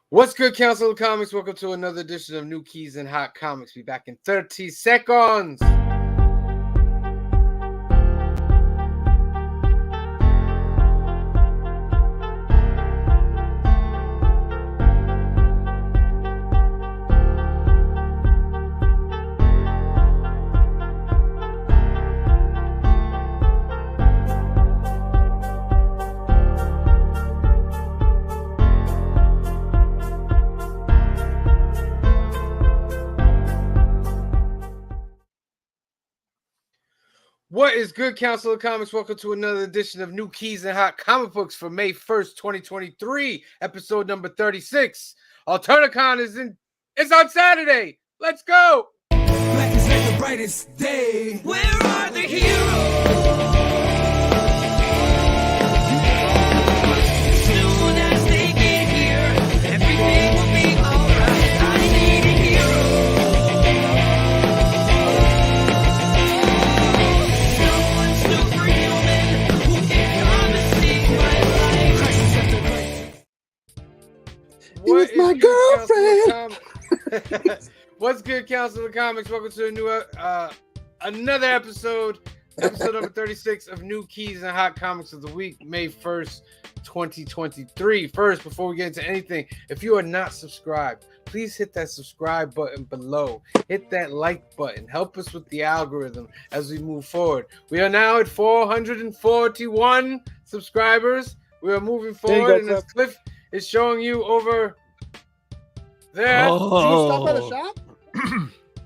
What's good, Council of Comics? Welcome to another edition of New Keys and Hot Comics. Be back in 30 seconds. What is good, Council of Comics? Welcome to another edition of New Keys and Hot Comic Books for May 1st, 2023, episode number 36. ALTERNICON is on Saturday. Let's go. Black is like the brightest day. Where are the heroes? Soon as they get here, everything will be alright. I need a hero. Someone superhuman who can come and save my life. Crisis after crisis. What was is my good, girlfriend. Council of Comics? What's good, Council of Comics? Welcome to a new another episode number 36 of New Keys and Hot Comics of the week, May 1st, 2023. First, before we get into anything, if you are not subscribed, please hit that subscribe button below. Hit that like button. Help us with the algorithm as we move forward. We are now at 441 subscribers. We are moving forward, and this cliff is showing you over there. Did you stop at a shop?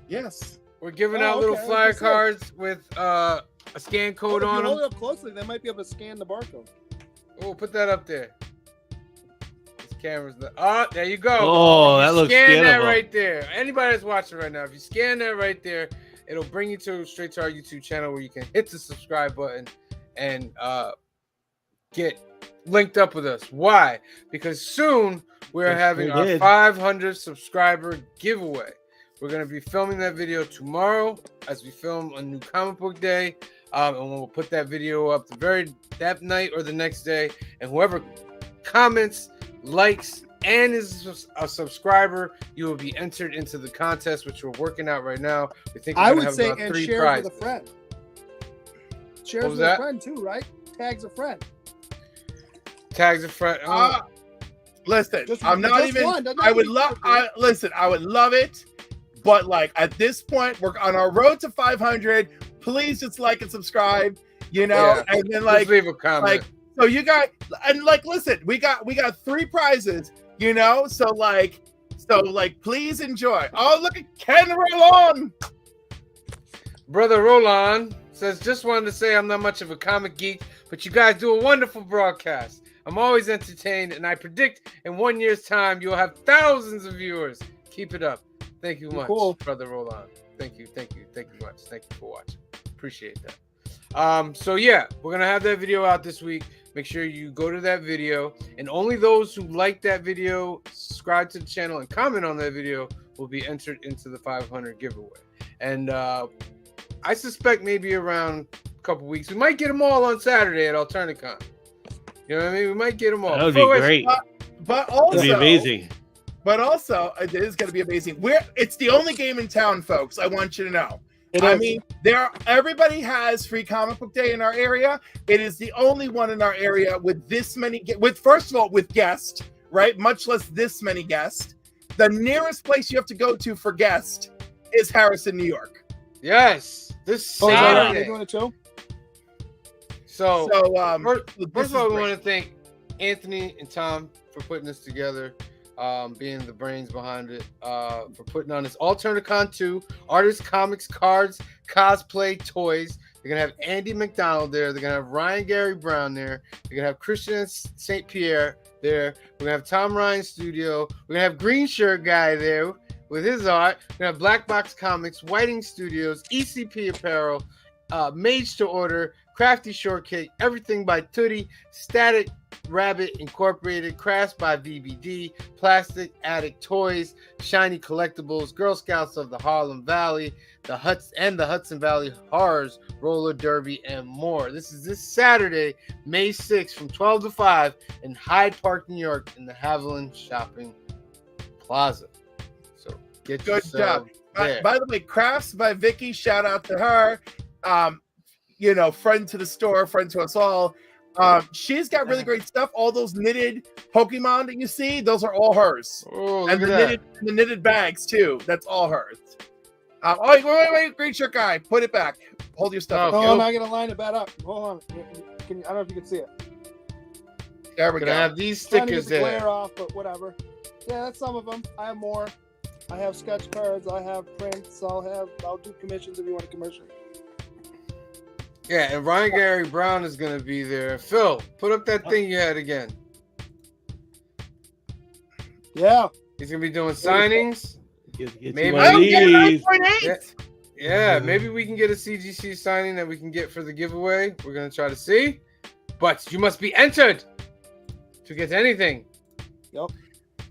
Yes. We're giving out little okay. flyer That's cards with a scan code If on you hold them. it up closely, they might be able to scan the barcode. Oh, put that up there. This camera's there you go. Oh, that looks Scan that scannable. right there. Anybody that's watching right now, if you scan that right there, it'll bring you straight to our YouTube channel where you can hit the subscribe button and get linked up with us. Why? Because soon we're Yes, having we our did. 500 subscriber giveaway. We're going to be filming that video tomorrow as we film a new comic book day. And we'll put that video up that night or the next day. And whoever comments, likes, and is a subscriber, you will be entered into the contest, which we're working out right now. We think we're I gonna would have say, about and 3 shares prizes. with a friend. Shares What was with that? a friend too, right? Tags a friend. Tags a friend. Listen, Just- I'm not just even. one, doesn't I have to would be love. two. Listen, I would love it, but like at this point, we're on our road to 500. Please just like and subscribe. You know, Yeah. and then Just like, leave a comment. like, so you got and like, listen, we got 3 prizes. You know, so please enjoy. Oh, look at Ken Rolon. Brother Roland says, just wanted to say I'm not much of a comic geek, but you guys do a wonderful broadcast. I'm always entertained, and I predict in 1 year's time you'll have thousands of viewers. Keep it up. Thank you much, Cool. Brother Roland. Thank you much. Thank you for watching. Appreciate that. So yeah, we're gonna have that video out this week. Make sure you go to that video, and only those who like that video, subscribe to the channel, and comment on that video will be entered into the 500 giveaway. And I suspect maybe around a couple weeks, we might get them all on Saturday at ALTERNICON. You know what I mean? We might get them all. That would be Before I- great. But also, That'd be amazing. But also, it is going to be amazing. It's the only game in town, folks. I want you to know. It I is. mean, everybody has free comic book day in our area. It is the only one in our area with this many, first of all, with guests, right? Much less this many guests. The nearest place you have to go to for guests is Harrison, New York. Yes, this Oh, is that right? Saturday. You're doing it too? So, first of all, we great. want to thank Anthony and Tom for putting this together, being the brains behind it, for putting on this ALTERNICON 2, artists, comics, cards, cosplay, toys. They're going to have Andy McDonald there. They're going to have Ryan Gary Brown there. They're going to have Christian St. Pierre there. We're going to have Tom Ryan Studio. We're going to have Green Shirt Guy there with his art. We're going to have Black Box Comics, Whiting Studios, ECP Apparel, Mage to Order, Crafty Shortcake, Everything by Tootie, Static Rabbit Incorporated, Crafts by VBD, Plastic Attic Toys, Shiny Collectibles, Girl Scouts of the Harlem Valley, the Hudson Valley Horrors, Roller Derby, and more. This is this Saturday, May 6th from 12 to 5 in Hyde Park, New York, in the Haviland Shopping Plaza. So get Good yourself job. there. By the way, Crafts by Vicky, shout out to her. Friend to the store, friend to us all. She's got really great stuff. All those knitted Pokemon that you see, those are all hers. Oh, And look the at that. knitted bags too. That's all hers. Wait, green shirt guy, put it back. Hold your stuff. Oh, up. Oh, I'm not gonna line it back up. Hold on. I don't know if you can see it. There we Gonna go. have these Trying to get stickers the glare there. off, but whatever. Yeah, that's some of them. I have more. I have sketch cards. I have prints. I'll do commissions if you want a commission. Yeah, and Ryan Gary Brown is gonna be there. Phil, put up that thing you had again. Yeah. He's gonna be doing signings. Get Maybe- you one of these. 9.8. Yeah, maybe we can get a CGC signing that we can get for the giveaway. We're gonna try to see, but you must be entered to get anything.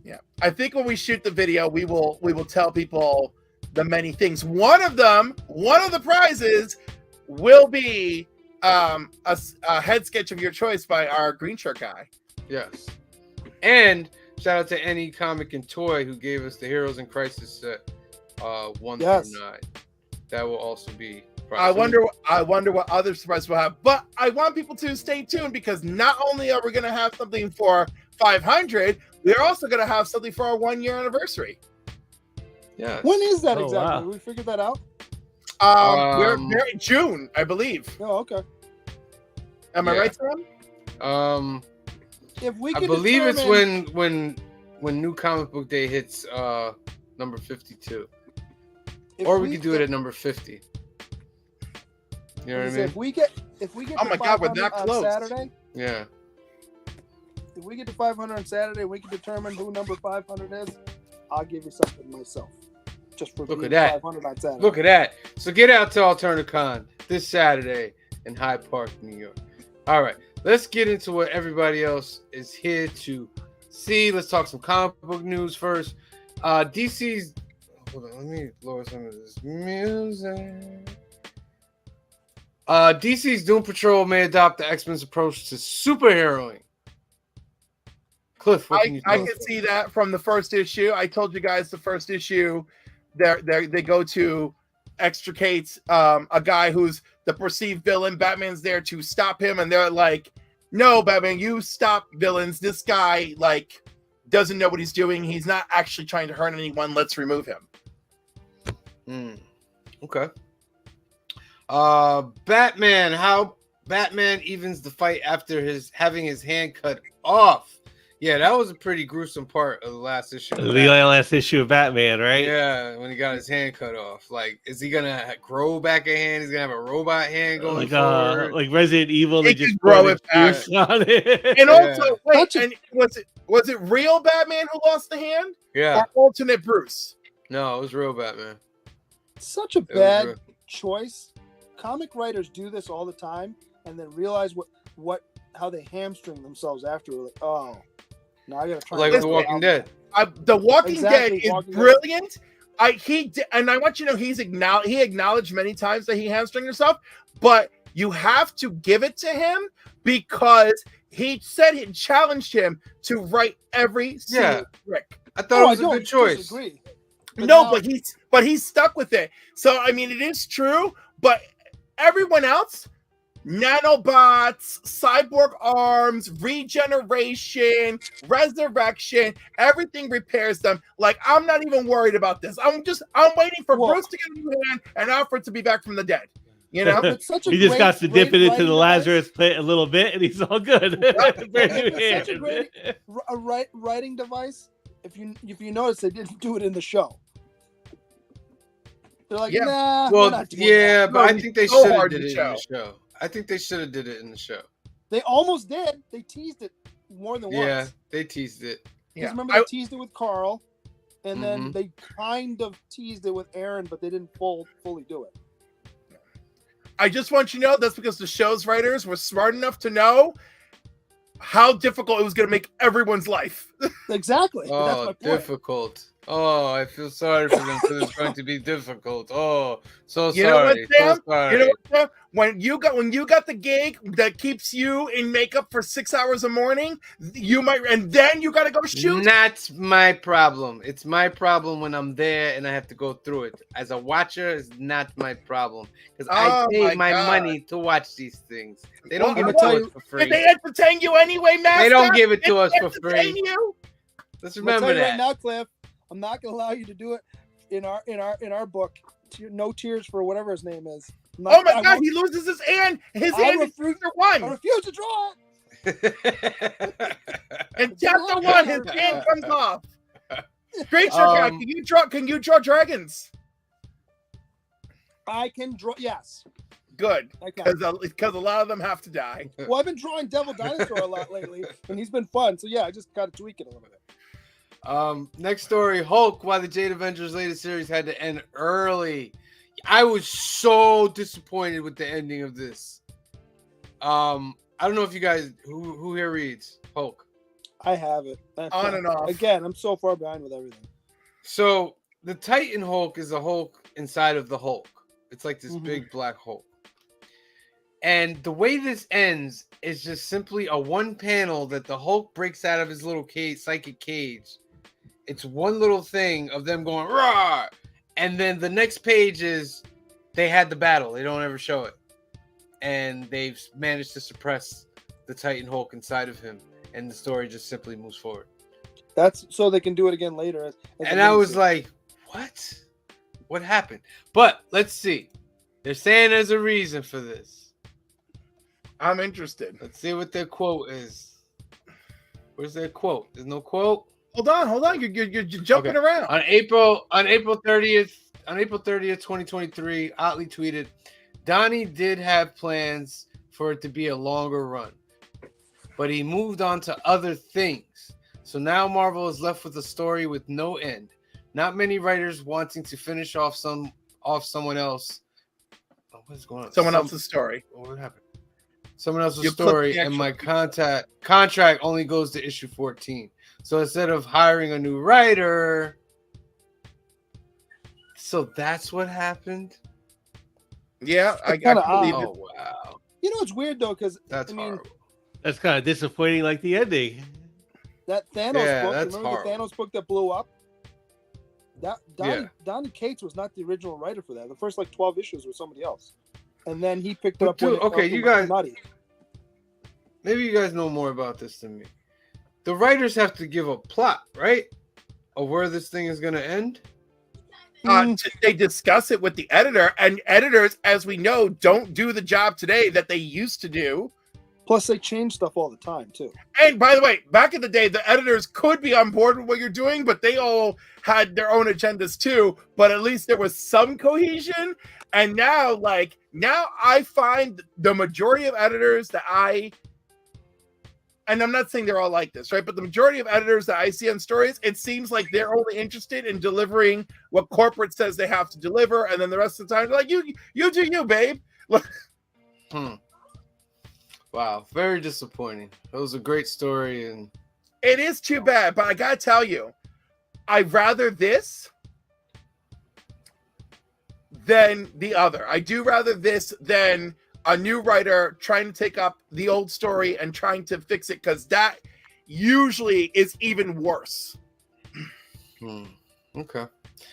Yeah, I think when we shoot the video, we will tell people the many things. One of the prizes will be a head sketch of your choice by our green shirt guy. Yes, and shout out to any comic and toy who gave us the Heroes in Crisis set 1 Yes. through 9. That will also be. I wonder what other surprises we'll have. But I want people to stay tuned because not only are we going to have something for 500, we're also going to have something for our 1-year anniversary. Yeah. When is that Oh, exactly? wow. Did we figure that out? We're in June, I believe. Oh, okay. Am I Yeah. right, Sam? If we I can believe it's determine- when New Comic Book Day hits number 52, if or we could do it at number 50. You know what I mean? If we get Oh to my God, we're 500 that on close. Saturday, Yeah. if we get to 500 on Saturday, we can determine who number 500 is. I'll give you something myself, just for Look being at that. 500 on Saturday. Look at that. So get out to ALTERNICON this Saturday in Hyde Park, New York. All right, let's get into what everybody else is here to see. Let's talk some comic book news first. DC's. Hold on, let me lower some of this music. DC's Doom Patrol may adopt the X-Men's approach to superheroing. Cliff, what can you I tell can us? see that from the first issue. I told you guys the first issue, they go to extricate a guy who's the perceived villain. Batman's there to stop him, and they're like, "No, Batman, you stop villains. This guy doesn't know what he's doing. He's not actually trying to hurt anyone. Let's remove him." Okay. Batman. How Batman evens the fight after having his hand cut off. Yeah, that was a pretty gruesome part of the last issue. The last issue of Batman, right? Yeah, when he got his hand cut off. Like, is he gonna grow back a hand? He's gonna have a robot hand going forward. Like Resident Evil, they He can just grow put it a pierce on it. And also, Yeah. wait, and was it real Batman who lost the hand, Yeah. or alternate Bruce? No, it was real Batman. Such a It was bad real. choice. Comic writers do this all the time, and then realize how they hamstring themselves after. Like, oh, now I gotta try. Like and The figure Walking out- Dead. The Walking Exactly, Dead is Walking Dead. brilliant. And I want you to know he acknowledged many times that he hamstringed himself, but you have to give it to him because he said he challenged him to write every single trick. I thought it was I a don't good choice. disagree. No, now- but he's stuck with it. So I mean, it is true, but everyone else, nanobots, cyborg arms, regeneration, resurrection, everything repairs them. Like, I'm not even worried about this. I'm waiting for Well- Bruce to get a new hand and Alfred to be back from the dead. You know? It's such a He just great- got to dip great it into writing the device. Lazarus pit a little bit, and he's all good. Brand new It's such a hand. great- A writing device. If you notice, they didn't do it in the show. They're like, Yeah. nah. we're Well, not doing yeah, that. but I No, think they so should have hard did to it in show. the show. I think they should have did it in the show. They almost did. They teased it more than Yeah, once. they teased it. Because Yeah. remember, they teased it with Carl, and then Mhm. they kind of teased it with Aaron, but they didn't fully do it. I just want you to know that's because the show's writers were smart enough to know how difficult it was going to make everyone's life. Exactly. That's my Oh, point. difficult. Oh, I feel sorry for them because it's going to be difficult. Oh, so You know what, sorry. Sam? So sorry. You know what, Sam? When you got the gig that keeps you in makeup for 6 hours a morning, you might, and then you got to go shoot. Not my problem. It's my problem when I'm there and I have to go through it. As a watcher, it's not my problem because I Oh pay my my God. money to watch these things. They don't give I'ma it tell to you- us for free. Did they entertain you anyway, Master? They don't give it Did to us they for entertain free. you? Let's I'm gonna tell remember you that. right now, Cliff. I'm not gonna allow you to do it in our book. No tears for whatever his name is. I'm not- Oh my I God, won't- he loses his hand. His I hand is refuse- chapter I 1. refuse to draw it. In chapter 1, his hand comes off. Creature guy, can you draw dragons? I can draw. Yes, Good. I can. Because a lot of them have to die. Well, I've been drawing Devil Dinosaur a lot lately, and he's been fun. So yeah, I just got to tweak it a little bit. Next story, Hulk, why the Jade Avengers latest series had to end early. I was so disappointed with the ending of this. I don't know if you guys who here reads Hulk. I have it. On and off. Again, I'm so far behind with everything. So the Titan Hulk is a Hulk inside of the Hulk. It's like this Mhm. big black Hulk. And the way this ends is just simply a one panel that the Hulk breaks out of his little cage, psychic cage. It's one little thing of them going rah, and then the next page is they had the battle. They don't ever show it, and they've managed to suppress the Titan Hulk inside of him, and the story just simply moves forward. That's so they can do it again later. as And a I was miniseries. like, what? What happened? But let's see. They're saying there's a reason for this. I'm interested. Let's see what their quote is. Where's their quote? There's no quote. Hold on. You're jumping Okay. around. On April 30th, 2023, Otley tweeted, Donnie did have plans for it to be a longer run, but he moved on to other things. So now Marvel is left with a story with no end. Not many writers wanting to finish off someone else. Oh, what is going on? Someone else's story. What happened? Someone else's You clipped story, the and actual- my contract only goes to issue 14. So instead of hiring a new writer, so that's what happened. Yeah, I kinda believe odd. it. Oh wow, You know, it's weird though, because that's I mean, horrible. That's kind of disappointing, like the ending. that Thanos Yeah, book. that's Remember the horrible. Thanos book that blew up? That Yeah. Donny Cates was not the original writer for that. The first like 12 issues was somebody else, and then he picked it But up. when dude, it okay, got you guys- nutty. Maybe you guys know more about this than me. The writers have to give a plot, right, of where this thing is going to end. They discuss it with the editor, and editors, as we know, don't do the job today that they used to do. Plus, they change stuff all the time too. And by the way, back in the day, the editors could be on board with what you're doing, but they all had their own agendas too. But at least there was some cohesion. And now I find the majority of editors and I'm not saying they're all like this, right? But the majority of editors that I see on stories, it seems like they're only interested in delivering what corporate says they have to deliver. And then the rest of the time, they're like, you do you, babe. Wow, very disappointing. It was a great story, and It is too bad, but I gotta tell you, I'd rather this than the other. I do rather this than a new writer trying to take up the old story and trying to fix it, because that usually is even worse. okay.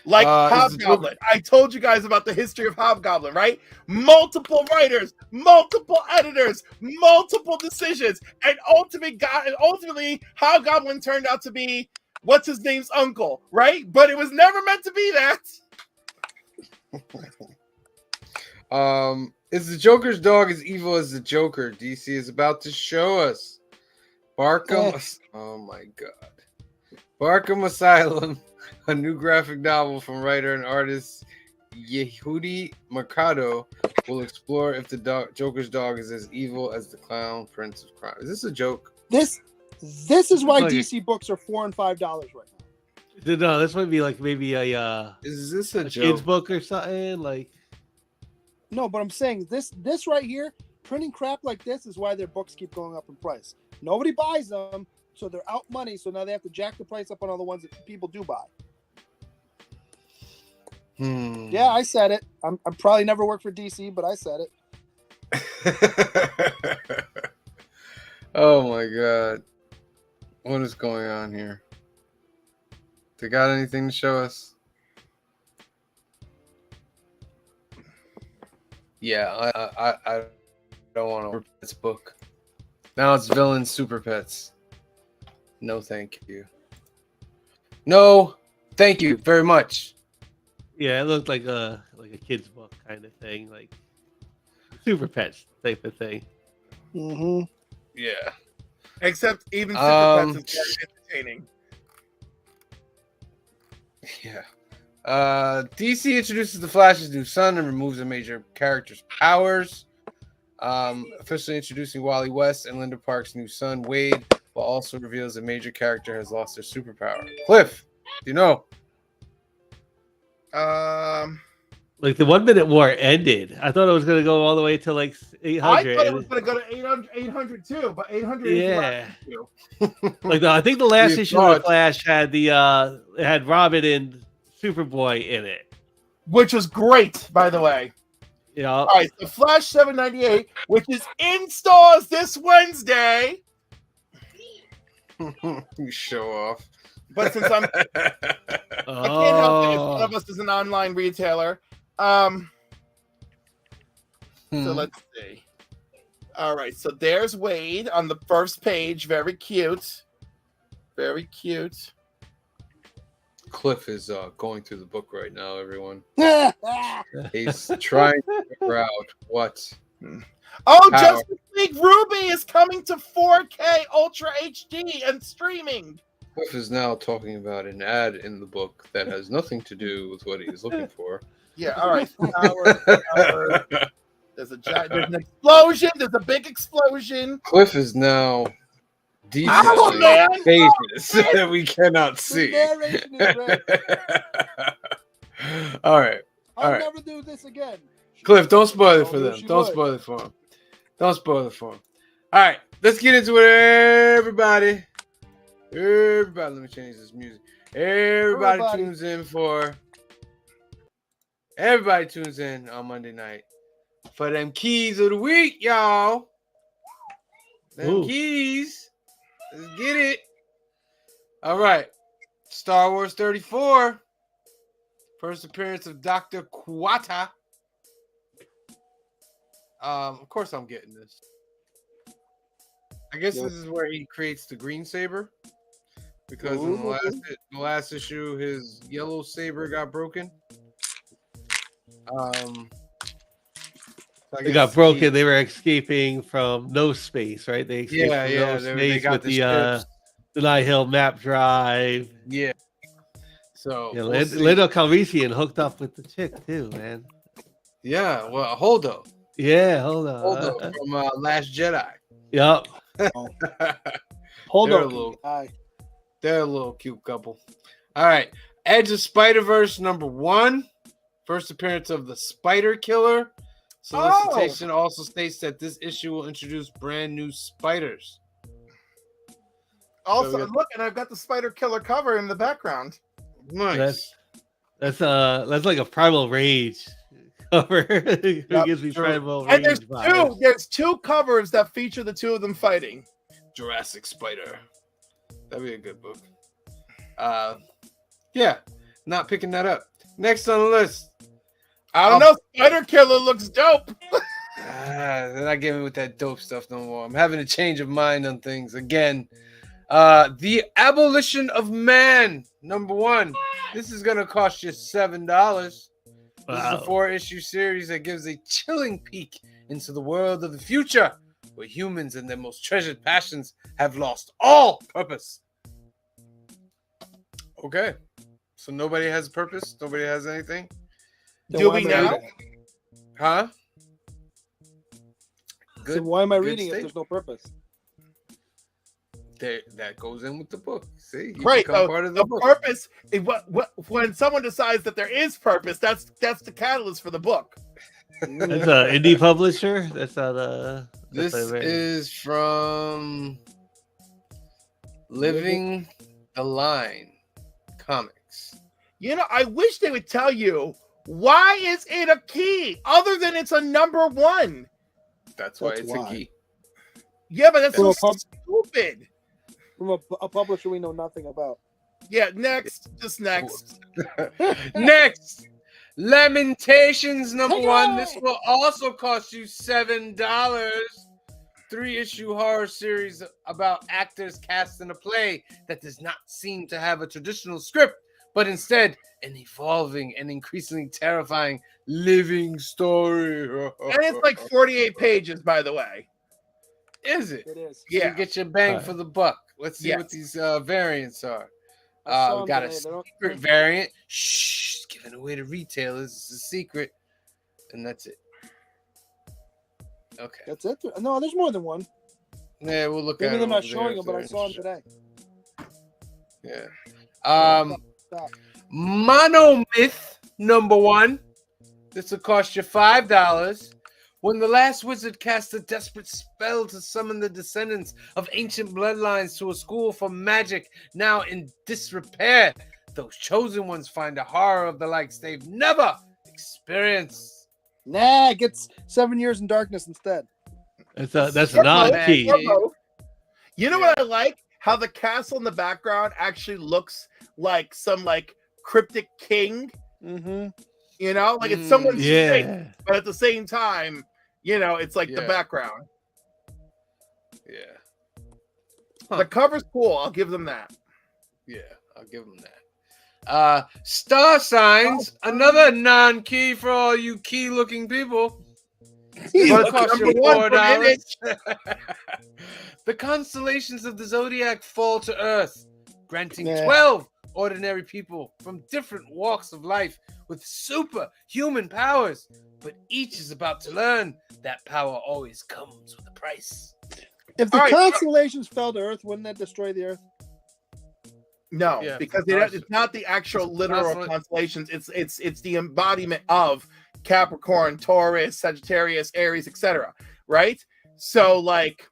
Like is the Hobgoblin. I told you guys about the history of Hobgoblin, right? Multiple writers, multiple editors, multiple decisions, and ultimately Hobgoblin turned out to be what's his name's uncle, right? But it was never meant to be that. Is the Joker's dog as evil as the Joker? DC is about to show us. Barkham. Oh my God. Barkham Asylum, a new graphic novel from writer and artist Yehudi Mercado, will explore if the Joker's dog is as evil as the Clown Prince of Crime. Is this a joke? This is why Okay. DC books are $4 and $5 right now. No, this might be like maybe a Is this a kids joke? book or something. Like, No, but I'm saying this right here, printing crap like this is why their books keep going up in price. Nobody buys them, so they're out money. So now they have to jack the price up on all the ones that people do buy. Yeah, I said it. I'm probably never worked for DC, but I said it. Oh my god. What is going on here? They got anything to show us? Yeah, I don't want to this book. Now it's villain super pets. No, thank you. No, thank you very much. Yeah, it looked like a kid's book kind of thing, like Super Pets type of thing. Mm-hmm. Yeah. Except even Super Pets is very entertaining. Yeah. DC introduces the Flash's new son and removes a major character's powers. Officially introducing Wally West and Linda Park's new son, Wade, but also reveals a major character has lost their superpower. Cliff, do you know? Like the 1 minute war ended. I thought it was going to go all the way to like 800. I thought it was going to go to 800 too, but 800 is the last issue. Like I think the last You issue of the thought- Flash had the it had Robin and Superboy in it. Which was great, by the way. You know, All right, so Flash 798, which is in stores this Wednesday. You show off. But since I can't help it, if one of us is an online retailer. So let's see. All right, so there's Wade on the first page. Very cute. Very cute. Cliff is going through the book right now, everyone. He's trying to figure out what. Oh, Power. Justice League Ruby is coming to 4K Ultra HD and streaming. Cliff is now talking about an ad in the book that has nothing to do with what he is looking for. Yeah, all right. Power. There's an explosion. There's a big explosion. Cliff is now Ow, detailing man! pages that we cannot see. The narration is great. All right. I'll All right. never do this again. Cliff, don't spoil it for Oh, them. she Don't would. spoil it for them. Don't spoil it for them. All right, let's get into it, everybody. Everybody, let me change this music. Everybody tunes in for. Everybody tunes in on Monday night for them keys of the week, y'all. Them Ooh. keys. Let's get it. All right. Star Wars 34. First appearance of Dr. Quata. Of course I'm getting this. I guess this is where he creates the green saber. Because in the last issue, his yellow saber got broken. They got broken. They were escaping from No Space, right? They escaped Yeah, from yeah. No They Space got with the the Nihil map drive. Yeah. So Yeah, we'll see. Lando Calrissian hooked up with the chick too, man. Yeah, well, Holdo. Yeah, hold on. Holdo from Last Jedi. Yep. Hold They're a on. little- Guy. They're a little cute couple. All right. Edge of Spider-Verse #1. First appearance of the Spider Killer. Solicitation also states that this issue will introduce brand new spiders. Also, So we got- look, and I've got the Spider Killer cover in the background. Nice. That's like a Primal Rage cover. It gives me sure. Primal And Rage vibes. there's two covers that feature the two of them fighting. Jurassic Spider. That'd be a good book. Yeah, not picking that up. Next on the list. I don't know. Spider Killer looks dope. They're not giving me with that dope stuff no more. I'm having a change of mind on things again. The Abolition of Man #1. This is gonna cost you $7. This is a Wow. 4-issue series that gives a chilling peek into the world of the future, where humans and their most treasured passions have lost all purpose. Okay, so nobody has a purpose. Nobody has anything, Then Do why we am I now? reading it? huh? So why am I good reading it? statement. There's no purpose. That goes in with the book. See, you Right. become part of the book. Purpose. When someone decides that there is purpose, that's the catalyst for the book. That's an indie publisher. That's not a. This is from Living the Line Comics. You know, I wish they would tell you Why is it a key other than it's a number one? That's why That's it's why. a key. Yeah, but that's From so a pub- stupid. From a publisher we know nothing about. Yeah, next. Just next. Next, Lamentations number Take it one. away. This will also cost you $7. 3-issue horror series about actors cast in a play that does not seem to have a traditional script, but instead an evolving and increasingly terrifying living story. And it's like 48 pages, by the way. Is it? It is. So you Yeah. get your bang Alright. for the buck. Let's see what Yes. these variants are. I saw We them got a today. They don't- secret variant. Shh, it's giving away to retailers. It's a secret. And that's it. Okay. That's it. No, there's more than one. Yeah, we'll look at Maybe it. they're not over showing there them, but I if saw them they're today. interested. Yeah. Stop. Monomyth number one. This will cost you $5. When the last wizard cast a desperate spell to summon the descendants of ancient bloodlines to a school for magic now in disrepair, those chosen ones find a horror of the likes they've never experienced. Nah, it gets 7 years in darkness instead. That's Or not both, key. or both. You know Yeah. what I like? How the castle in the background actually looks like some like cryptic king. Mm-hmm. You know, like it's someone's face, Yeah. but at the same time, you know, it's like the Yeah. background. Yeah. The cover's cool. I'll give them that. Yeah, I'll give them that. Star signs, another non-key for all you key-looking people. It'll cost you Number one for $4. The constellations of the zodiac fall to Earth, granting Yeah. 12 ordinary people from different walks of life with superhuman powers. But each is about to learn that power always comes with a price. If the All right. constellations fell to Earth, wouldn't that destroy the Earth? No, Yeah, because it's it's not the actual literal Constellation- constellations. It's the embodiment of Capricorn, Taurus, Sagittarius, Aries, etc. Right? So, like,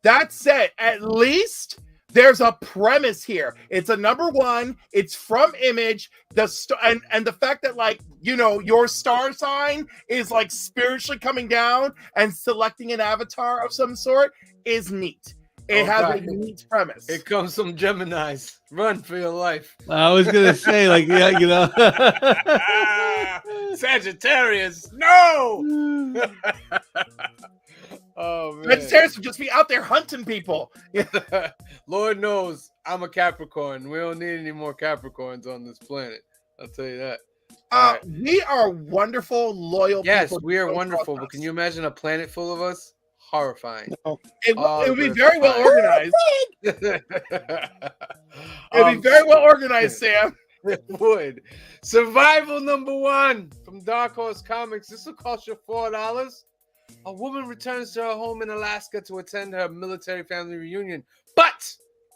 that said, at least there's a premise here. It's a number one. It's from Image. And the fact that, like, you know, your star sign is like spiritually coming down and selecting an avatar of some sort is neat. It has Okay. a neat premise. Here comes some Geminis. Run for your life. I was gonna say, like, yeah, you know. Sagittarius, no! Oh man. Sagittarius would just be out there hunting people. Lord knows I'm a Capricorn. We don't need any more Capricorns on this planet. I'll tell you that. All right. We are wonderful, loyal Yes, people. we are Don't wonderful, trust but us. can you imagine a planet full of us? Horrifying. It Oh, would be that's very well fine. organized. It would be very well organized, Sam. It would. Survival number one from Dark Horse Comics. This will cost you $4. A woman returns to her home in Alaska to attend her military family reunion, but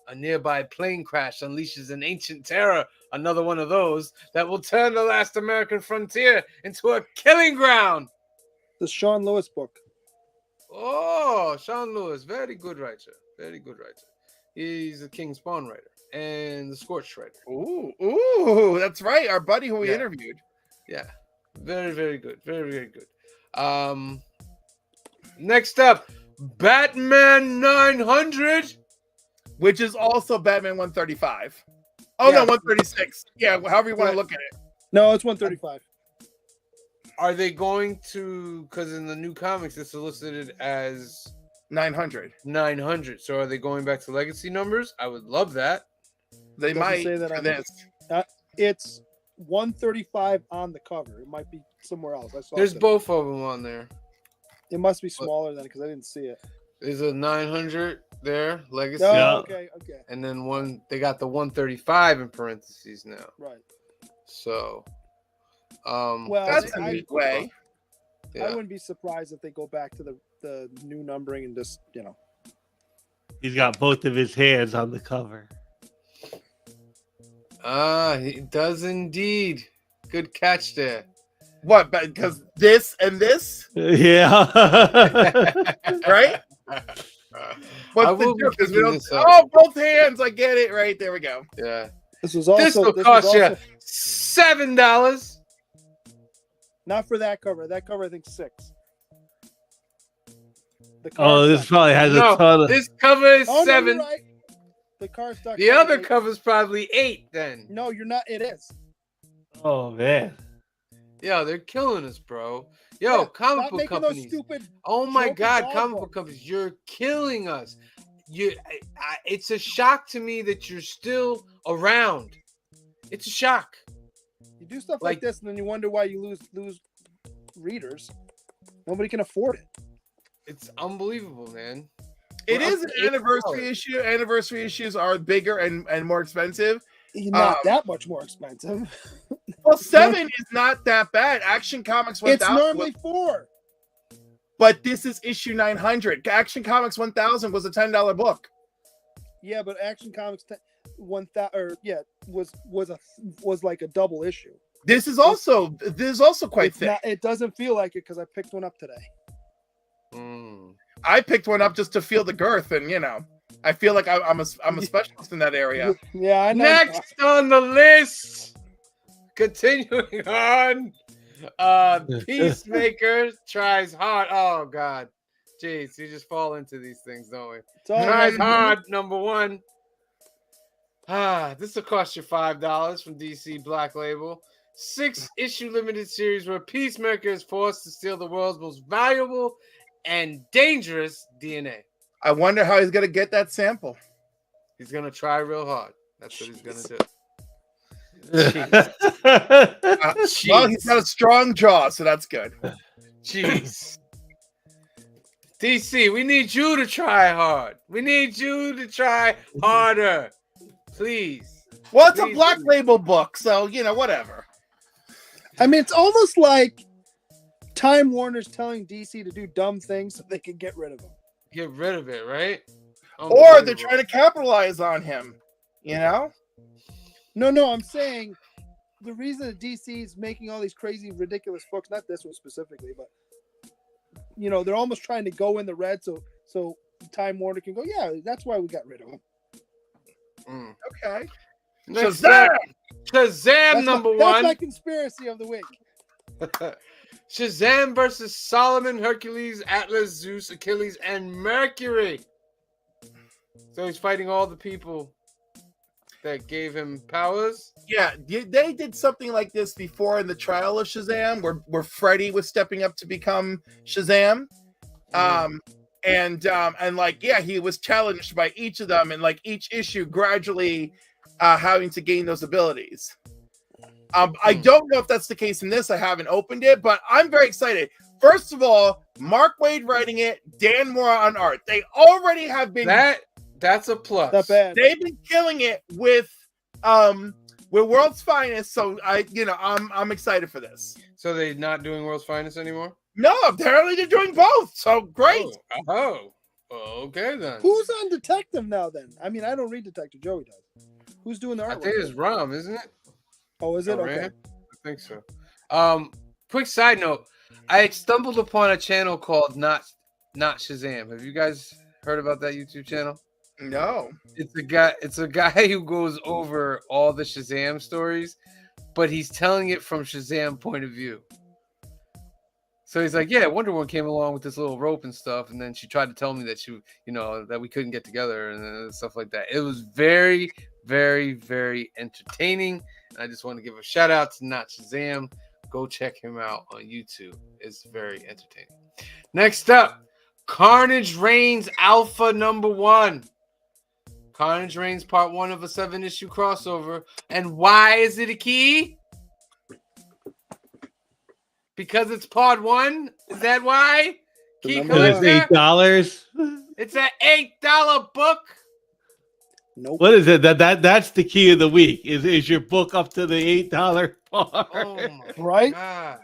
a nearby plane crash unleashes an ancient terror, another one of those, that will turn the last American frontier into a killing ground. The Sean Lewis book. Oh, Sean Lewis, very good writer. Very good writer. He's a King Spawn writer and the Scorched writer. Ooh, that's right. Our buddy who we Yeah. interviewed. Yeah, very, very good. Very, very good. Next up, Batman 900. Which is also Batman 135. Oh, Yeah. no, 136. Yeah, however you want to look at it. No, it's 135. Are they going to, because in the new comics it's listed as 900. 900. So are they going back to legacy numbers? I would love that. They Doesn't might say that for on this. It's 135 on the cover. It might be somewhere else. I saw There's it. both of them on there. It must be smaller than because I didn't see it. There's a 900 there, legacy. No, Yeah. okay. And then one, they got the 135 in parentheses now. Right. So, Well, That's I- a neat way. I yeah. wouldn't be surprised if they go back to the new numbering and just, He's got both of his hands on the cover. He does indeed. Good catch there. What? Because this and this, Yeah. right? I What's will the be difference? We picking don't. this up. Oh, both hands. I get it. Right there we go. Yeah. this was also This will this was cost you also- $7. Not for that cover. That cover, I think 6. The Oh, this cardstock- probably has a ton No, of. this cover is Oh, no, 7. you're right. The cardstock. The cover, other wait. cover's probably 8 then. No, you're not. It is. Oh man. Yo, they're killing us, bro. Yo, Yeah, comic Stop book making companies. those stupid. Oh my joke God, dog comic book books. companies, you're killing us. It's a shock to me that you're still around. It's a shock. You do stuff like this, and then you wonder why you lose readers. Nobody can afford it. It's unbelievable, man. It We're is up an to anniversary $8. issue. Anniversary issues are bigger and more expensive. Not that much more expensive. Well, 7 is not that bad. Action Comics 1000. It's normally 4. But this is issue 900. Action Comics 1000 was a $10 book. Yeah, but Action Comics 1000 was like a double issue. This is also quite It's thick. not, it doesn't feel like it because I picked one up today. Mm. I picked one up just to feel the girth, and I feel like I'm a specialist in that area. Yeah, I know. Next on the list, continuing on, Peacemaker tries hard. Oh God, jeez, you just fall into these things, don't we? It's all Tries right. hard, #1. This will cost you $5 from DC Black Label. 6-issue limited series where Peacemaker is forced to steal the world's most valuable and dangerous DNA. I wonder how he's gonna get that sample. He's gonna try real hard. That's what he's gonna do. Well, he's got a strong jaw, so that's good. Jeez. DC, we need you to try hard. We need you to try harder. Please. Well, it's a Please, Black please. Label book, so whatever. I mean, it's almost like Time Warner's telling DC to do dumb things so they can get rid of him. Get rid of it, right? Or they're trying to capitalize on him. No, I'm saying the reason that DC is making all these crazy, ridiculous books, not this one specifically, but they're almost trying to go in the red so Time Warner can go, yeah, that's why we got rid of him. Mm. Okay. Next Shazam! up, Shazam That's #1. my conspiracy of the week. Shazam versus Solomon, Hercules, Atlas, Zeus, Achilles, and Mercury. So he's fighting all the people that gave him powers. Yeah, they did something like this before in the trial of Shazam, where Freddy was stepping up to become Shazam. He was challenged by each of them, and each issue gradually having to gain those abilities. I don't know if that's the case in this. I haven't opened it, but I'm very excited. First of all, Mark Waid writing it, Dan Mora on art. They already have been. That's a plus. Not bad. They've been killing it with World's Finest. So I'm excited for this. So they're not doing World's Finest anymore? No, apparently they're doing both. So great. Oh, okay then. Who's on Detective now then? I mean, I don't read Detective. Joey does. Who's doing the I artwork? think it's Rom, isn't it? Oh, is it? Okay. Ram? I think so. Quick side note. I stumbled upon a channel called Not Shazam. Have you guys heard about that YouTube channel? No. It's a guy who goes over all the Shazam stories, but he's telling it from Shazam point of view. So he's like, yeah, Wonder Woman came along with this little rope and stuff, and then she tried to tell me that that we couldn't get together and stuff like that. It was very, very, very entertaining. And I just want to give a shout out to Not Shazam. Go check him out on YouTube. It's very entertaining. Next up, Carnage Reigns Alpha #1. Carnage Reigns Part 1 of a 7-issue crossover. And why is it a key? Because it's Part 1? Is that why? Key Because it's collector? $8. It's an $8 book. Nope. What is it? That's the key of the week. Is your book up to the $8 part? Oh my Right? God.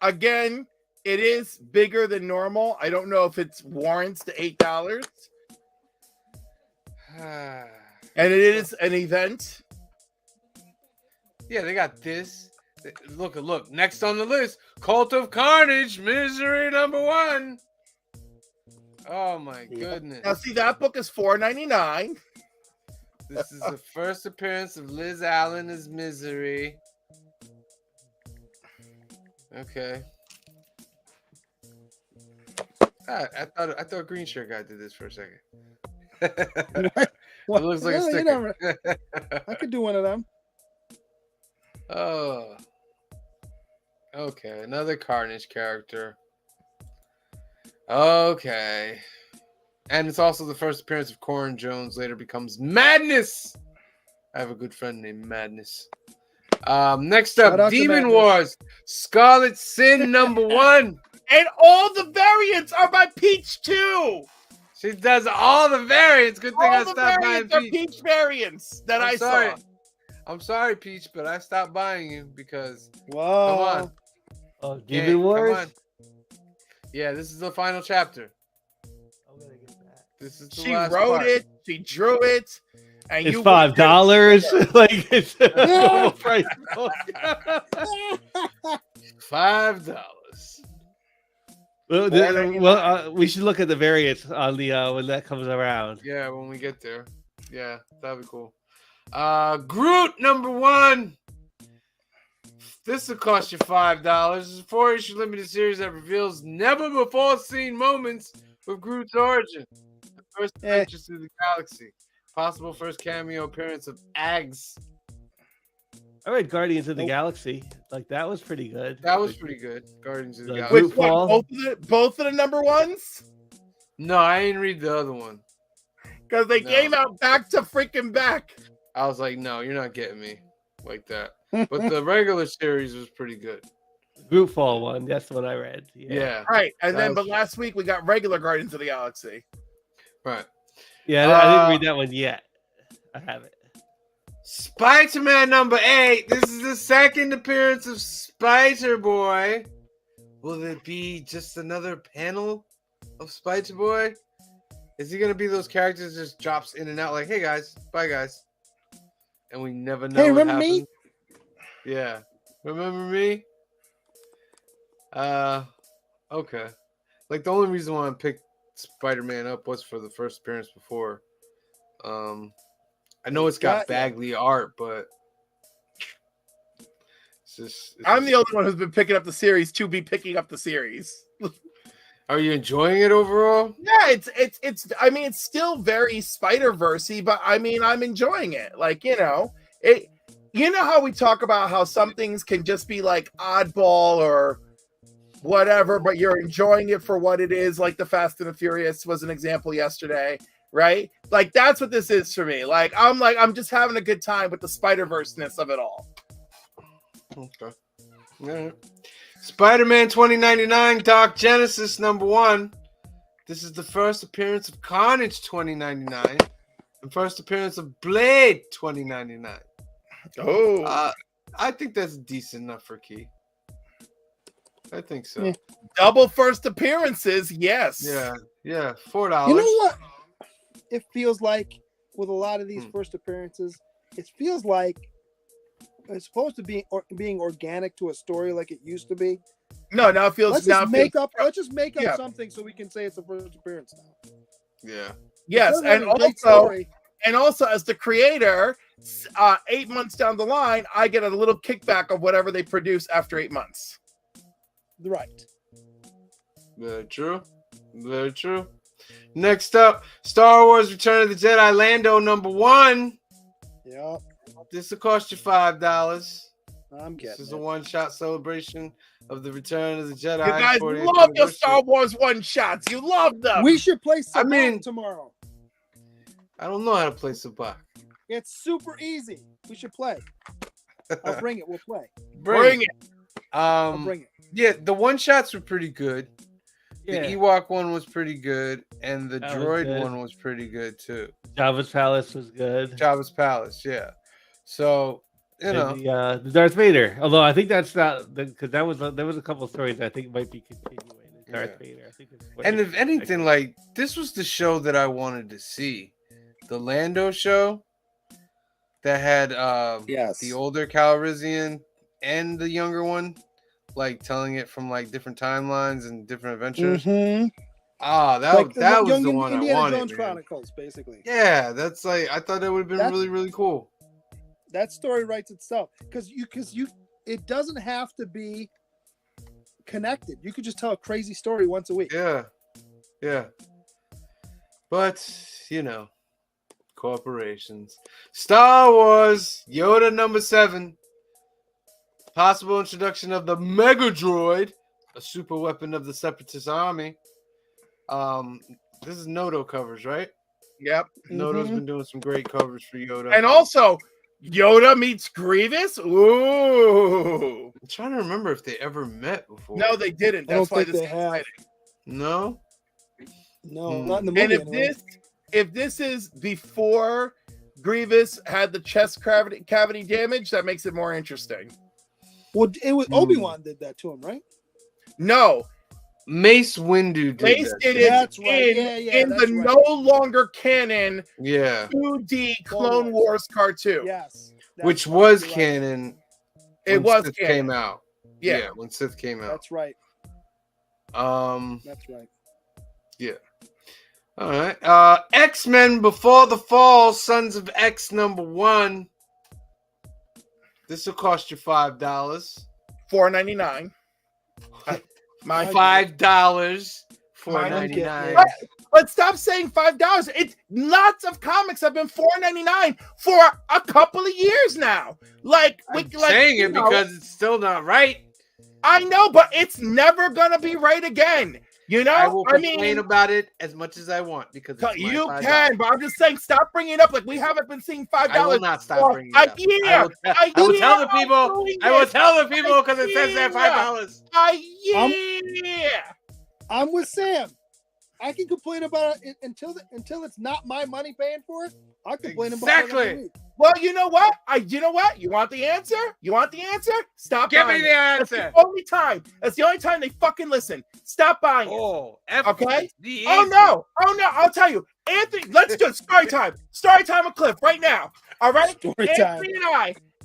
Again, it is bigger than normal. I don't know if it warrants the $8. And it is an event. Yeah, they got this. Look. Next on the list, Cult of Carnage, Misery #1. Oh my goodness. Now, see, that book is $4.99. This is the first appearance of Liz Allen as Misery. Okay. I thought Green Shirt guy did this for a second. It Well, looks like a you sticker. I could do one of them. Oh. Okay, another Carnage character. Okay. And it's also the first appearance of Corin Jones, later becomes Madness. I have a good friend named Madness. Next Shout up, out to Demon Madness. Wars, Scarlet Sin #1. And all the variants are by Peach too. She does all the variants. Good thing I All the stopped buying variants are Peach. Peach variants that I'm I sorry. saw. I'm sorry, Peach, but I stopped buying you because Whoa. come on. Oh, Yeah, Demon Wars. Come on. Yeah, this is the final chapter. I'm gonna get that. This is the She last wrote part. it. She drew it. And It's you $5. Like it's a Yeah. full price book. $5. We should look at the variants on the when that comes around. Yeah, when we get there. Yeah, that'd be cool. Groot #1. This will cost you $5. It's a 4-issue limited series that reveals never before seen moments of Groot's origin. The first adventures through the galaxy. Possible first cameo appearance of Ags. I read Guardians of the Galaxy. Like that was pretty good. That was pretty good. Guardians of the The Galaxy. Groot fall. both of the number ones? No, I didn't read the other one. Because they No. came out back to freaking back. I was like, no, you're not getting me like that. But the regular series was pretty good. Groot fall one. That's the one I read. Yeah. Right. And That then, was- but last week we got regular Guardians of the Galaxy. Right. Yeah, I didn't read that one yet. I have it. Spider-Man #8. This is the second appearance of Spider-Boy. Will it be just another panel of Spider-Boy? Is he gonna be those characters that just drops in and out like, hey guys, bye guys, and we never know? Hey, what remember me? happens? Yeah, remember me? Okay. Like the only reason why I picked Spider-Man up was for the first appearance before. I know it's got Bagley art, but it's I'm the only one who's been picking up the series to be picking up the series. Are you enjoying it overall? Yeah, it's I mean it's still very Spider-Verse-y, but I mean I'm enjoying it. Like, you know how we talk about how some things can just be like oddball or whatever, but you're enjoying it for what it is, like the Fast and the Furious was an example yesterday, right? Like that's what this is for me. I'm just having a good time with the Spider-Verse-ness of it all. Okay. All right. Spider-Man 2099 Dark Genesis #1. This is the first appearance of Carnage 2099 and first appearance of Blade 2099. Oh, I think that's decent enough for Key. I think so. Yeah. double first appearances, yes. Yeah. $4. You know what? It feels like with a lot of these first appearances, it feels like it's supposed to be being organic to a story like it used to be. No, now it feels Let's now just it feels- make up. Let's just make up Yeah. something so we can say it's a first appearance now. Yeah. yes, It's not and a great also story. And also, as the creator, 8 months down the line, I get a little kickback of whatever they produce after 8 months. Right. Very true. Very true. Next up, Star Wars Return of the Jedi Lando #1. Yeah, This will cost you $5. I'm This getting is a it. one-shot celebration of the Return of the Jedi. You guys 40th love your anniversary. Star Wars one-shots. You love them. We should play I Sabacc mean- tomorrow. I don't know how to play Sabacc. It's super easy. We should play. I'll bring it. We'll play. Bring it. I'll bring it. Yeah, the one-shots were pretty good. Yeah. The Ewok one was pretty good, and the That was droid good. one was pretty good too. Jabba's Palace was good. Jabba's Palace, yeah. So you know, And the Darth Vader. Although I think that's not because there was a couple of stories I think might be continuing. The Darth Vader. I think. and if anything, like this was the show that I wanted to see, the Lando show that had Yes. the older Calrissian and the younger one, like telling it from like different timelines and different adventures. Mm-hmm. That was the one Indiana I wanted. Jones man. Chronicles, basically. Yeah, that's like I thought that would have been That's- really, really cool. That story writes itself because it doesn't have to be connected. You could just tell a crazy story once a week. Yeah. But, corporations. Star Wars, Yoda number 7. Possible introduction of the Mega Droid, a super weapon of the Separatist army. This is Noto covers, right? Yep. Noto's been doing some great covers for Yoda. And also, Yoda meets Grievous. Ooh. I'm trying to remember if they ever met before. No, they didn't. I don't That's why think this they is have. exciting. No? No, not in the movie. And anyway. if this is before Grievous had the chest cavity damage, that makes it more interesting. Well, it was Obi-Wan did that to him, right? No, Mace Windu did Mace that. did it That's right. in That's the right. no longer canon Yeah. 2D Clone Clone Wars cartoon. Yes. That's Which right, was you're right. canon. It when was Sith canon. came out. Yeah. When Sith came out. That's right. That's right. All right. X-Men Before the Fall, Sons of X number 1. This will cost you $5. $4.99. My $5 for Mine don't get $4.99. it. But stop saying $5. It's lots of comics have been $4.99 for a couple of years now. Like, I'm saying it because it's still not right. I know, but it's never gonna be right again. You know, I will I complain mean, about it as much as I want because it's my you $5. can, but I'm just saying, stop bringing it up. Like, we haven't been seeing $5 I will not stop for bringing a it up. year. I will tell the people. I will tell the people because it says that $5. A year. I'm with Sam. I can complain about it until it's not my money paying for it. I'll complain about it Exactly. every week. Well, you know what? You know what? You want the answer? You want the answer? Stop Give buying me it. the That's answer. the only time. That's the only time they fucking listen. Stop buying it. Oh, Okay? the Oh answer. no! Oh no! I'll tell you, Anthony. Let's do it. Story time. Story time with Cliff right now. All right. Story time.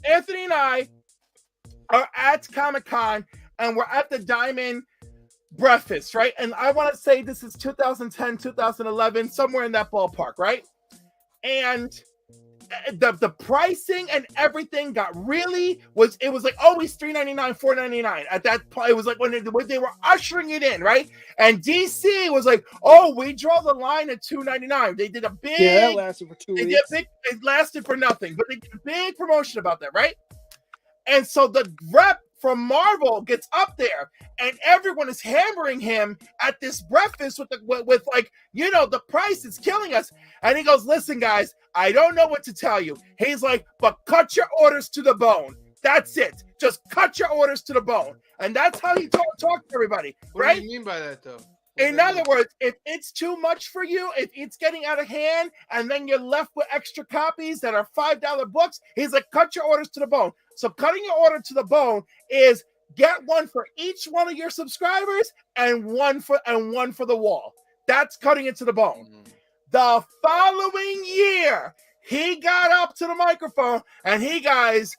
Anthony and I are at Comic-Con and we're at the Diamond Breakfast, right? And I want to say this is 2010, 2011, somewhere in that ballpark, right? And the pricing and everything got really it was like always $3.99, $4.99 at that point. It was like when they were ushering it in, right? And DC was like, oh, we draw the line at $2.99. They did a big That lasted for 2 weeks. it lasted for nothing, but they did a big promotion about that, right? And so the rep from Marvel gets up there and everyone is hammering him at this breakfast with the price is killing us. And he goes, listen, guys, I don't know what to tell you. He's like, but cut your orders to the bone. That's it. Just cut your orders to the bone. And that's how he talk to everybody, What right? do you mean by that, though? In other words, if it's too much for you, if it's getting out of hand, and then you're left with extra copies that are $5 books, he's like, cut your orders to the bone. So cutting your order to the bone is get one for each one of your subscribers and one for the wall. That's cutting it to the bone. The following year, he got up to the microphone and he goes,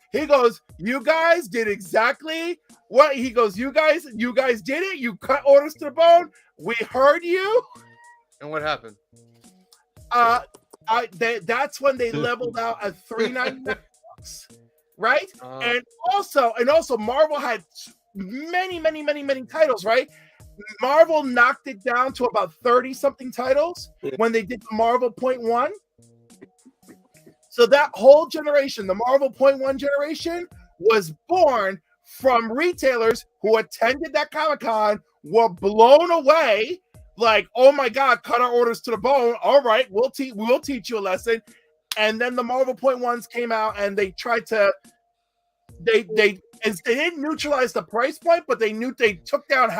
you guys did exactly what he goes, you guys did it. You cut orders to the bone. We heard you. And what happened? That's when they leveled out at $3.99, right? And also Marvel had many titles, right? Marvel knocked it down to about 30 something titles when they did the Marvel .1. So that whole generation, the Marvel .1 generation, was born from retailers who attended that Comic-Con, were blown away, like, oh my God, cut our orders to the bone. All right, we'll teach you a lesson. And then the Marvel .1s came out and they tried to they didn't neutralize the price point, but they took down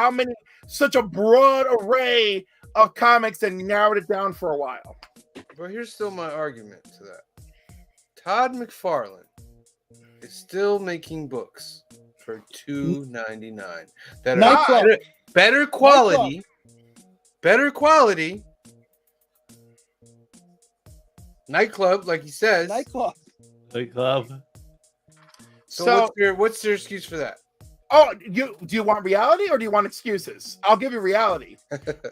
such a broad array of comics and narrowed it down for a while. But here's still my argument to that. Todd McFarlane is still making books for $2.99 that are better quality. Nightclub, like he says. Nightclub. So what's your excuse for that? Oh, do you want reality or do you want excuses? I'll give you reality.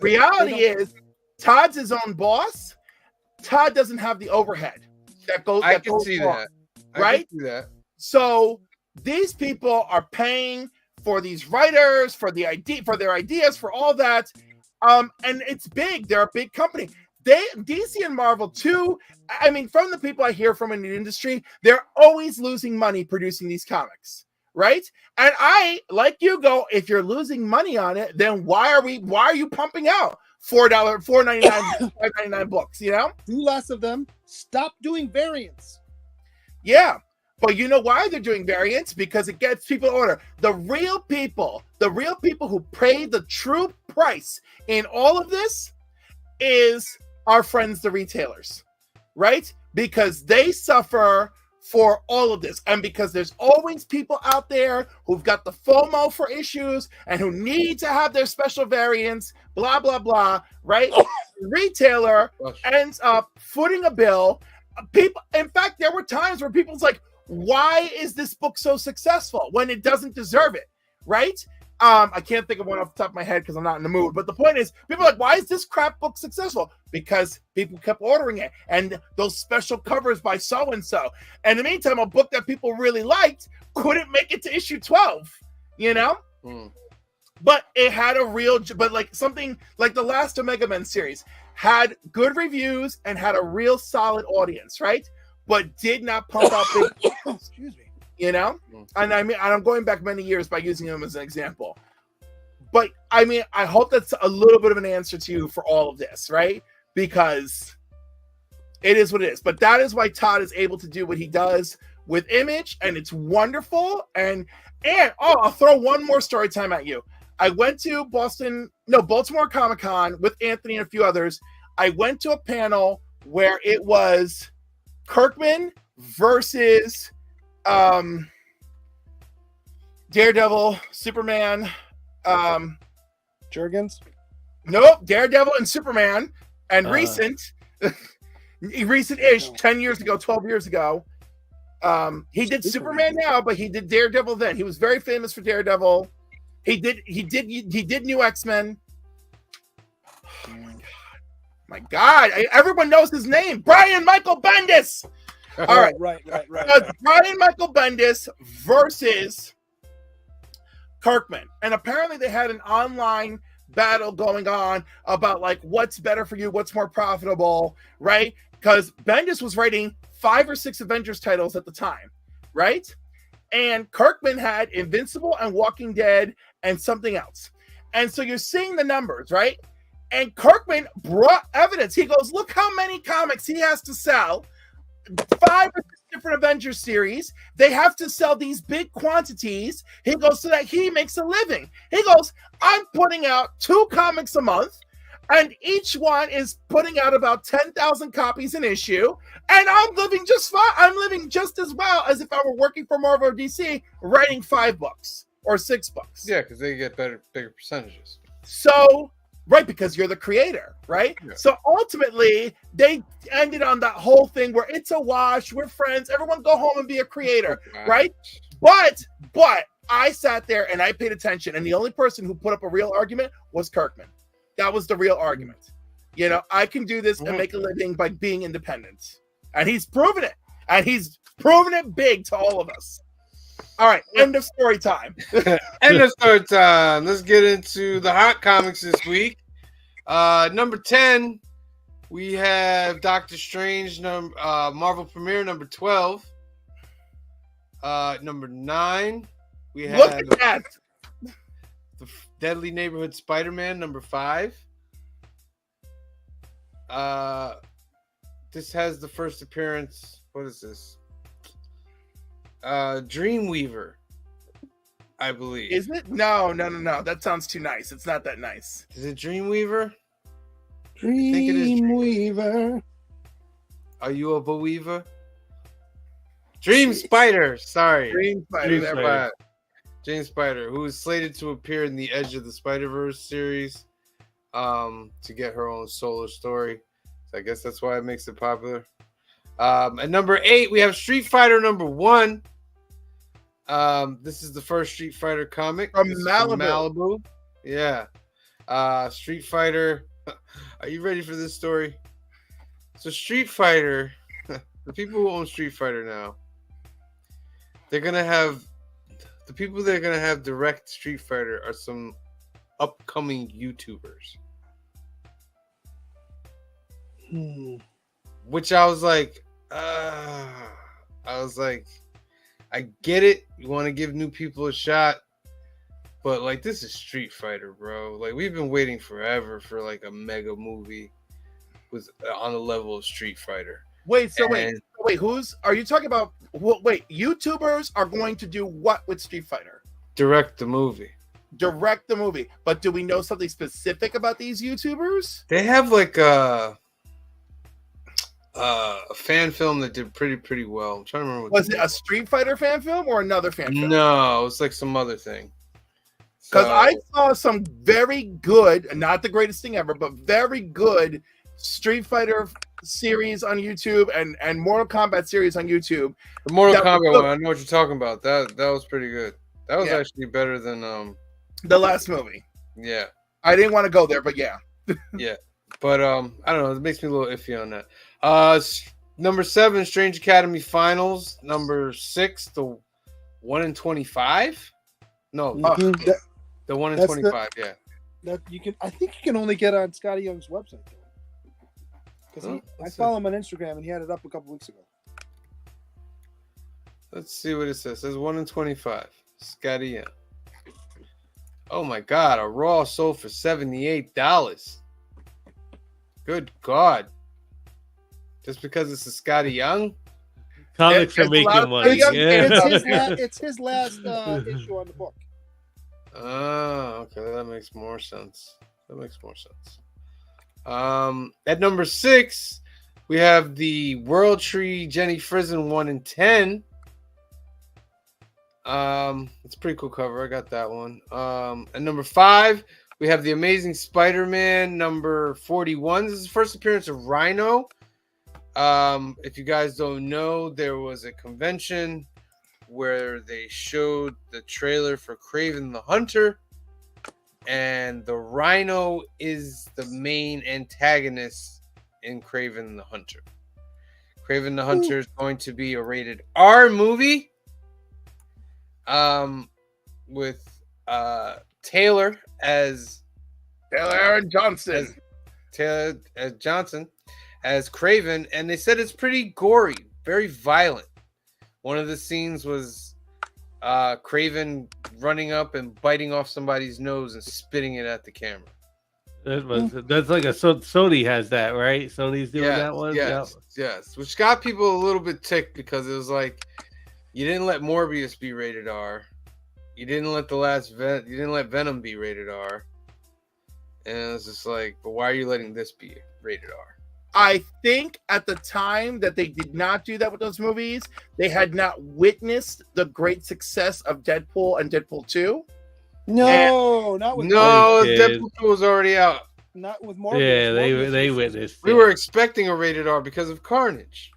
Reality is Todd's his own boss. Todd doesn't have the overhead that goes. I can see that. Right? I can see that. So these people are paying for these writers, for their ideas, for all that. And it's big. They're a big company. DC and Marvel too. I mean, from the people I hear from in the industry, they're always losing money producing these comics, right? And I, like you, go, if you're losing money on it, then why are you pumping out $4.99, $5.99 books? You know, Do less of them. Stop doing variants. yeah. But you know why they're doing variants? Because it gets people to order. The real people who pay the true price in all of this is our friends, the retailers, right? Because they suffer for all of this. And because there's always people out there who've got the FOMO for issues and who need to have their special variants, blah, blah, blah, right? The retailer ends up footing a bill. People, in fact, there were times where people's like, why is this book so successful when it doesn't deserve it, right? I can't think of one off the top of my head because I'm not in the mood. But the point is, people are like, why is this crap book successful? Because people kept ordering it. And those special covers by so-and-so. And in the meantime, a book that people really liked couldn't make it to issue 12, you know? But it had like something like the last Omega Men series had good reviews and had a real solid audience, right? But did not pump out big, Excuse me. you know? And I mean, and I'm going back many years by using them as an example. But I mean, I hope that's a little bit of an answer to you for all of this, right? Because it is what it is. But that is why Todd is able to do what he does with Image, and it's wonderful. And I'll throw one more story time at you. I went to Baltimore Comic-Con with Anthony and a few others. I went to a panel where it was Kirkman versus Daredevil, Superman, Jurgens? nope, Daredevil and Superman, and recent-ish, 10 years ago, 12 years ago. He did Superman now, but he did Daredevil then. He was very famous for Daredevil. He did New X-Men. Oh my God. Everyone knows his name. Brian Michael Bendis. All right. Right. Brian Michael Bendis versus Kirkman. And apparently they had an online battle going on about like what's better for you, what's more profitable, right? Because Bendis was writing 5 or 6 Avengers titles at the time, right? And Kirkman had Invincible and Walking Dead and something else. And so you're seeing the numbers, right? And Kirkman brought evidence. He goes, look how many comics he has to sell. 5 or 6 different Avengers series. They have to sell these big quantities. He goes, so that he makes a living. He goes, I'm putting out 2 comics a month, and each one is putting out about 10,000 copies an issue, and I'm living just fine. I'm living just as well as if I were working for Marvel or DC, writing 5 books or 6 books. Yeah, because they get bigger percentages. So, right, because you're the creator, right? Yeah. So ultimately, they ended on that whole thing where it's a wash, we're friends, everyone go home and be a creator, right? But I sat there and I paid attention, and the only person who put up a real argument was Kirkman. That was the real argument. You know, I can do this and make a living by being independent. And he's proven it. And he's proven it big to all of us. All right, end of story time. End of story time. Let's get into the hot comics this week. Number 10, we have Doctor Strange, Marvel Premiere, number 12. Number 9, we have Look at that. The Deadly Neighborhood Spider-Man, number 5. This has the first appearance. What is this? Dreamweaver, I believe. Is it? No. That sounds too nice. It's not that nice. Is it Dreamweaver? I think it is Dreamweaver. Are you a believer? Dream Spider. Sorry. Dream Spider. James Spider, who is slated to appear in the Edge of the Spider-Verse series to get her own solo story. So I guess that's why it makes it popular. At number 8, we have Street Fighter number 1. This is the first Street Fighter comic From This is Malibu. Yeah. Street Fighter. Are you ready for this story? So Street Fighter, the people who own Street Fighter now, they're going to have the people that are gonna have direct Street Fighter are some upcoming YouTubers. Which I was like, I get it. You want to give new people a shot, but like this is Street Fighter, bro. Like we've been waiting forever for like a mega movie with on the level of Street Fighter. Wait, who's are you talking about? Wait, YouTubers are going to do what with Street Fighter? Direct the movie. Direct the movie. But do we know something specific about these YouTubers? They have like a fan film that did pretty well. I'm trying to remember. Was it a Street Fighter fan film or another fan film? No, it was like some other thing. Because I saw some very good, not the greatest thing ever, but very good Street Fighter series on YouTube and Mortal Kombat series on YouTube. The Mortal Kombat one, I know what you're talking about. That was pretty good. That was actually better than the last movie. Yeah. I didn't want to go there, but yeah. Yeah. But I don't know, it makes me a little iffy on that. Number 7, Strange Academy Finals. Number 6, the 1 in 25? No, the 1 in 25, yeah. That you can, I think you can only get on Scotty Young's website though. Because I follow him on Instagram and he had it up a couple weeks ago. Let's see what it says. It says 1 in 25. Scotty Young. Oh my God, a Raw sold for $78. Good God. Just because it's a Scotty Young? Comics are making money. It's his last issue on the book. Oh, okay. That makes more sense. At number 6, we have the World Tree Jenny Frizen 1 in 10. It's a pretty cool cover. I got that one. At number 5, we have the Amazing Spider-Man number 41. This is the first appearance of Rhino. If you guys don't know, there was a convention where they showed the trailer for Kraven the Hunter, and the Rhino is the main antagonist in Kraven the Hunter. Kraven the Hunter is going to be a rated R movie, with Taylor Aaron Johnson. Taylor as Johnson as Kraven, and they said it's pretty gory, very violent. One of the scenes was Kraven running up and biting off somebody's nose and spitting it at the camera. That's like a Sony has that, right? Sony's doing that one. Yes, which got people a little bit ticked because it was like you didn't let Morbius be rated R, you didn't let you didn't let Venom be rated R, and it was just like, but why are you letting this be rated R? I think at the time that they did not do that with those movies, they had not witnessed the great success of Deadpool and Deadpool 2. Not with Deadpool 2 was already out. Not with Morbius. Yeah, they witnessed. We were expecting a rated R because of Carnage.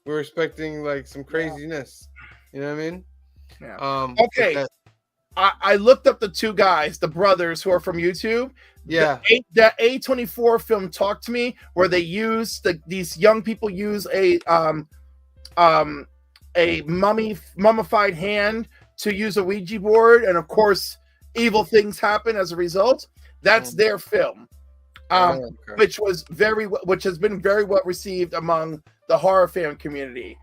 We were expecting like some craziness. You know what I mean? Yeah. Okay. I looked up the two guys, the brothers who are from YouTube. Yeah. The A24 film Talk to Me, where they use these young people use a mummified hand to use a Ouija board, and of course, evil things happen as a result. That's their film, which has been very well received among the horror fan community.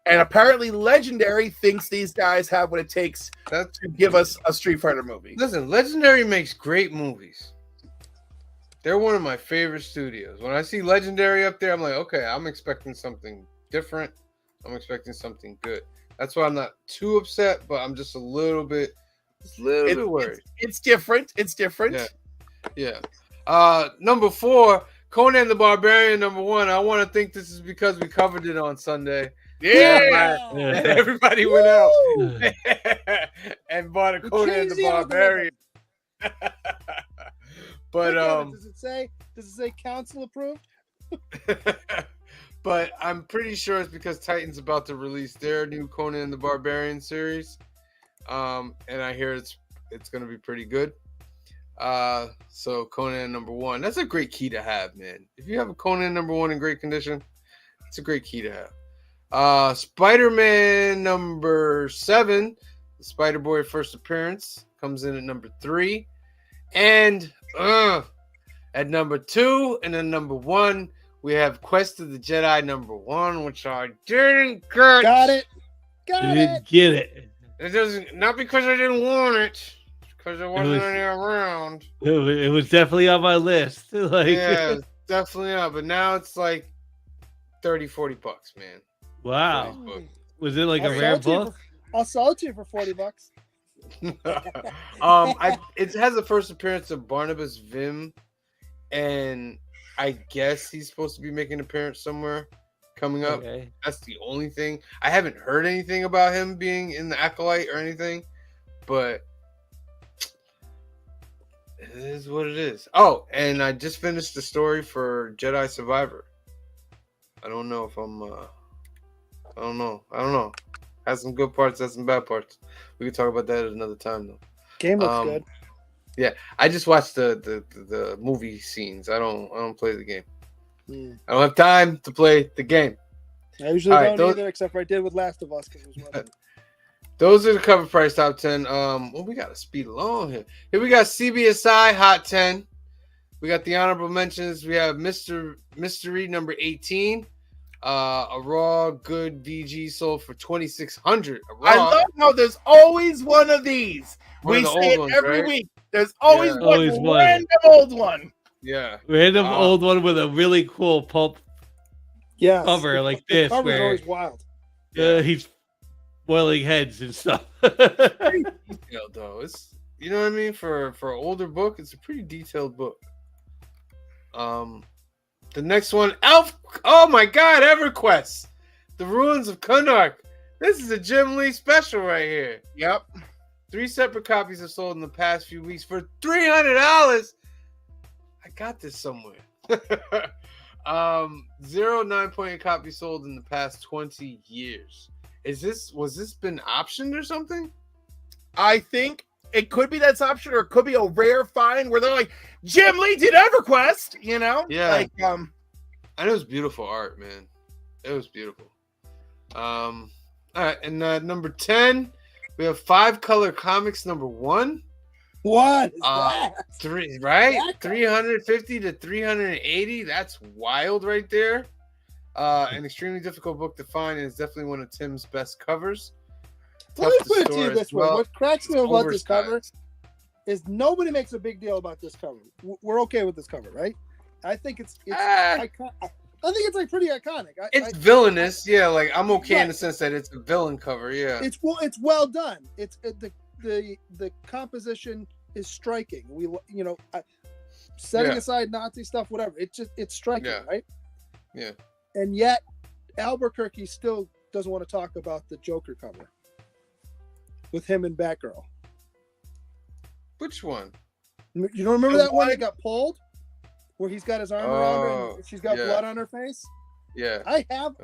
And apparently, Legendary thinks these guys have what it takes to give us a Street Fighter movie. Listen, Legendary makes great movies. They're one of my favorite studios. When I see Legendary up there, I'm like, okay, I'm expecting something different. I'm expecting something good. That's why I'm not too upset, but I'm just a little bit worried. It's different. Yeah. Number 4, Conan the Barbarian, number 1. I want to think this is because we covered it on Sunday. Yeah. Everybody went out and bought a Conan the Barbarian. But does it say council approved? But I'm pretty sure it's because Titan's about to release their new Conan the Barbarian series, and I hear it's going to be pretty good. So Conan number 1, that's a great key to have, man. If you have a Conan number 1 in great condition, it's a great key to have. Spider-Man number 7, Spider-Boy first appearance comes in at number 3. And at number 2 and then number 1, we have Quest of the Jedi number 1, which I didn't get. Got it. You Got it. didn't get it. It doesn't, not because I didn't want it, because there wasn't any around. It was definitely on my list. Like, Yeah, it's definitely not. But now it's like $30-$40, man. wow. Book. Was it like a I'll rare sell it to you book? I'll sell it to you for $40. It has a first appearance of Barnabas Vim, and I guess he's supposed to be making an appearance somewhere coming up. Okay. That's the only thing. I haven't heard anything about him being in the Acolyte or anything, but it is what it is. Oh, and I just finished the story for Jedi Survivor. I don't know if I'm I don't know. Has some good parts, has some bad parts. We can talk about that at another time though. Game looks good. Yeah, I just watched the movie scenes. I don't play the game. I don't have time to play the game. I usually All right, don't either, except for I did with Last of Us because it was running. Those are the cover price top 10. We gotta speed along here. Here we got CBSI Hot 10. We got the honorable mentions. We have Mystery number 18. A raw good VG sold for $2,600. I love how there's always one of these. One of We the say old it ones, every right? week. There's always Yeah. one Always one. random old one. Yeah. Random old one with a really cool pulp Yeah. cover like The this, cover's where always wild. he's boiling heads and stuff. Detailed though. It's, you know what I mean? For an older book, it's a pretty detailed book. The next one, Elf. Oh my God, EverQuest, The Ruins of Kunark. This is a Jim Lee special right here. Yep. 3 separate copies have sold in the past few weeks for $300. I got this somewhere. 9.8 copies sold in the past 20 years. Was this been optioned or something? I think it could be that's option, or it could be a rare find where they're like, Jim Lee did EverQuest, you know? Yeah. Like, And it was beautiful art, man. It was beautiful. All right, and number 10, we have 5 Color Comics number 1. What is that? 3, right? That- 350 to 380. That's wild right there. An extremely difficult book to find, and it's definitely one of Tim's best covers. Let me Tough put it to store you as this way. well. What cracks me about this cover Oversized. is nobody makes a big deal about this cover. We're okay with this cover, right? I think it's Ah, icon- I think it's like pretty iconic. it's villainous, yeah. Like I'm okay in Right. the sense that it's a villain cover, yeah. It's well done. The composition is striking. Setting Yeah. aside Nazi stuff, whatever. It's striking, Yeah. right? Yeah. And yet Albuquerque still doesn't want to talk about the Joker cover with him and Batgirl. Which one? You don't remember The that one one- that got pulled, where he's got his arm around her Oh, and she's got yeah. blood on her face? Yeah. I have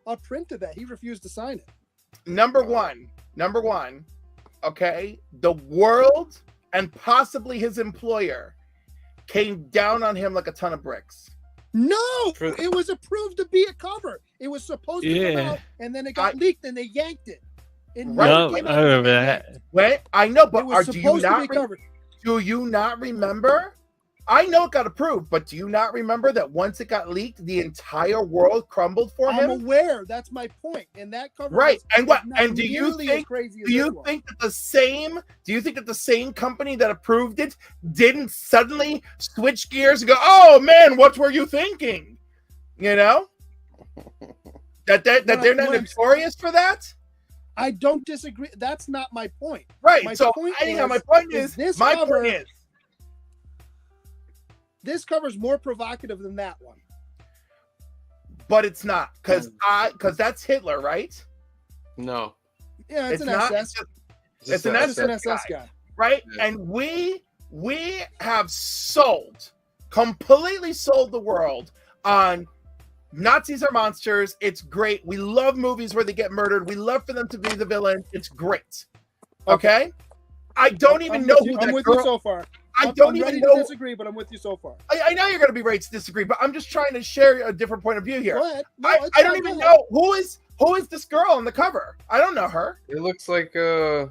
a print of that. He refused to sign it. number one, okay, the world and possibly his employer came down on him like a ton of bricks. No, For- it was approved to be a cover. It was supposed to come Yeah. out, and then it got leaked, and they yanked it. It Right. never Yup, came I out. remember that. Wait, I know, but It was do you supposed to not be covered. do you not remember? I know it got approved, but do you not remember that once it got leaked, the entire world crumbled for I'm him? aware. That's my point. And that cover, Right. And what? was not And do you nearly as think? crazy as Do this you one. think that the same? Do you think that the same company that approved it didn't suddenly switch gears and go, "Oh man, what were you thinking?" You know that they're not What I'm- notorious for that, I don't disagree. That's not my point. right? My So point anyhow, is- my point is is, this my cover- point is, This cover's more provocative than that one. but it's not because that's Hitler, right? No. Yeah, it's an not. SS. It's an It's an SS SS guy. Right? Yeah. And we have completely sold the world on Nazis are monsters. It's great. We love movies where they get murdered. We love for them to be the villain. It's great. Okay? I don't even know who I'm that with you girl. so far. I don't I'm even ready know. to disagree, but I'm with you so far. I know you're going to be ready to disagree, but I'm just trying to share a different point of view here. Go ahead. No, I it's don't fine, even go ahead. know Who is this girl on the cover? I don't know her. It looks like It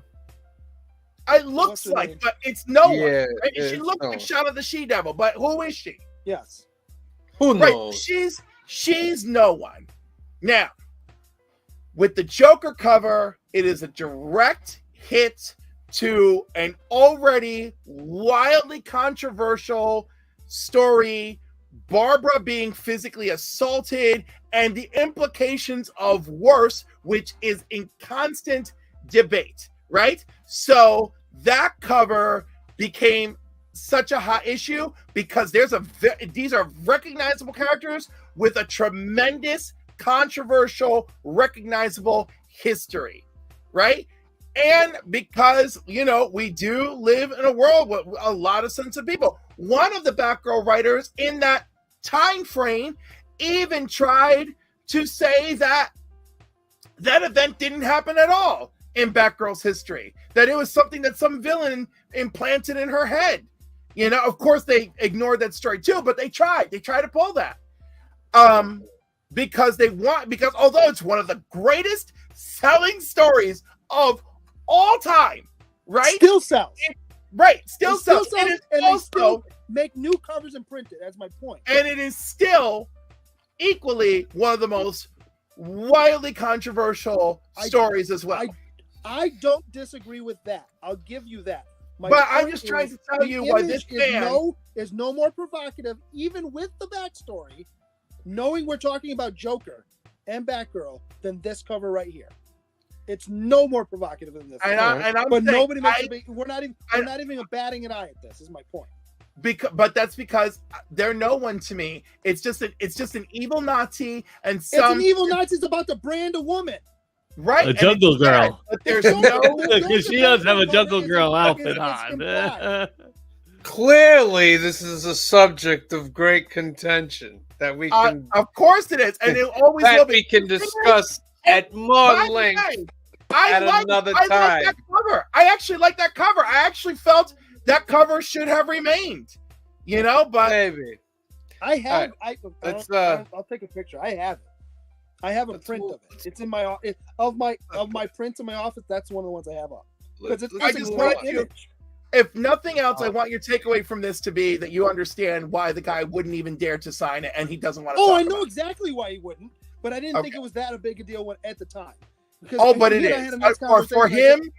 What's looks her like, name? but it's no one. yeah. Right? She it's looks no like one. Shadow the She-Devil, but who is she? Yes. Who Right, knows? she's no one. Now, with the Joker cover, it is a direct hit to an already wildly controversial story, Barbara being physically assaulted, and the implications of worse, which is in constant debate, right? So that cover became such a hot issue because these are recognizable characters with a tremendous, controversial, recognizable history, right? And because, we do live in a world with a lot of sensitive people. One of the Batgirl writers in that time frame even tried to say that event didn't happen at all in Batgirl's history, that it was something that some villain implanted in her head. Of course they ignored that story too, but they tried to pull that. Because although it's one of the greatest selling stories of all time, right? Still sells. Right, It still sells. sells, It is and they also, still make new covers and print it. That's my point. and it is still equally one of the most wildly controversial stories as well. I don't disagree with that. I'll give you that. My But I'm point just trying is to tell the you why image this fan is no more provocative, even with the backstory, knowing we're talking about Joker and Batgirl, than this cover right here. It's no more provocative than this. and I'm but saying, nobody makes a big. We're not even batting an eye at this. Is my point. but that's because they're no one to me. It's just an evil Nazi and It's some an evil Nazi. It's about to brand a woman. right A and jungle it's sad, girl. but there's Don't- no don't- Because she does have a jungle girl outfit It's on. implied. Clearly, this is a subject of great contention that we can of course it is, and it always will that be. we can discuss at more By the length. way, I at like another I like time. that cover. I actually like that cover. I actually felt that cover should have remained. But Maybe. I have. let's, I'll take a picture. I have it. I have a let's print move- of it. It's in my of my prints in my office. That's one of the ones I have up because it's I a just great want you- image. if nothing else, I want your takeaway from this to be that you understand why the guy wouldn't even dare to sign it, and he doesn't want to. Oh, talk I know about it. exactly why he wouldn't, but I didn't think Okay. it was that a big a deal at the time. Because Oh, but it again, I is. had a nice For conversation. him,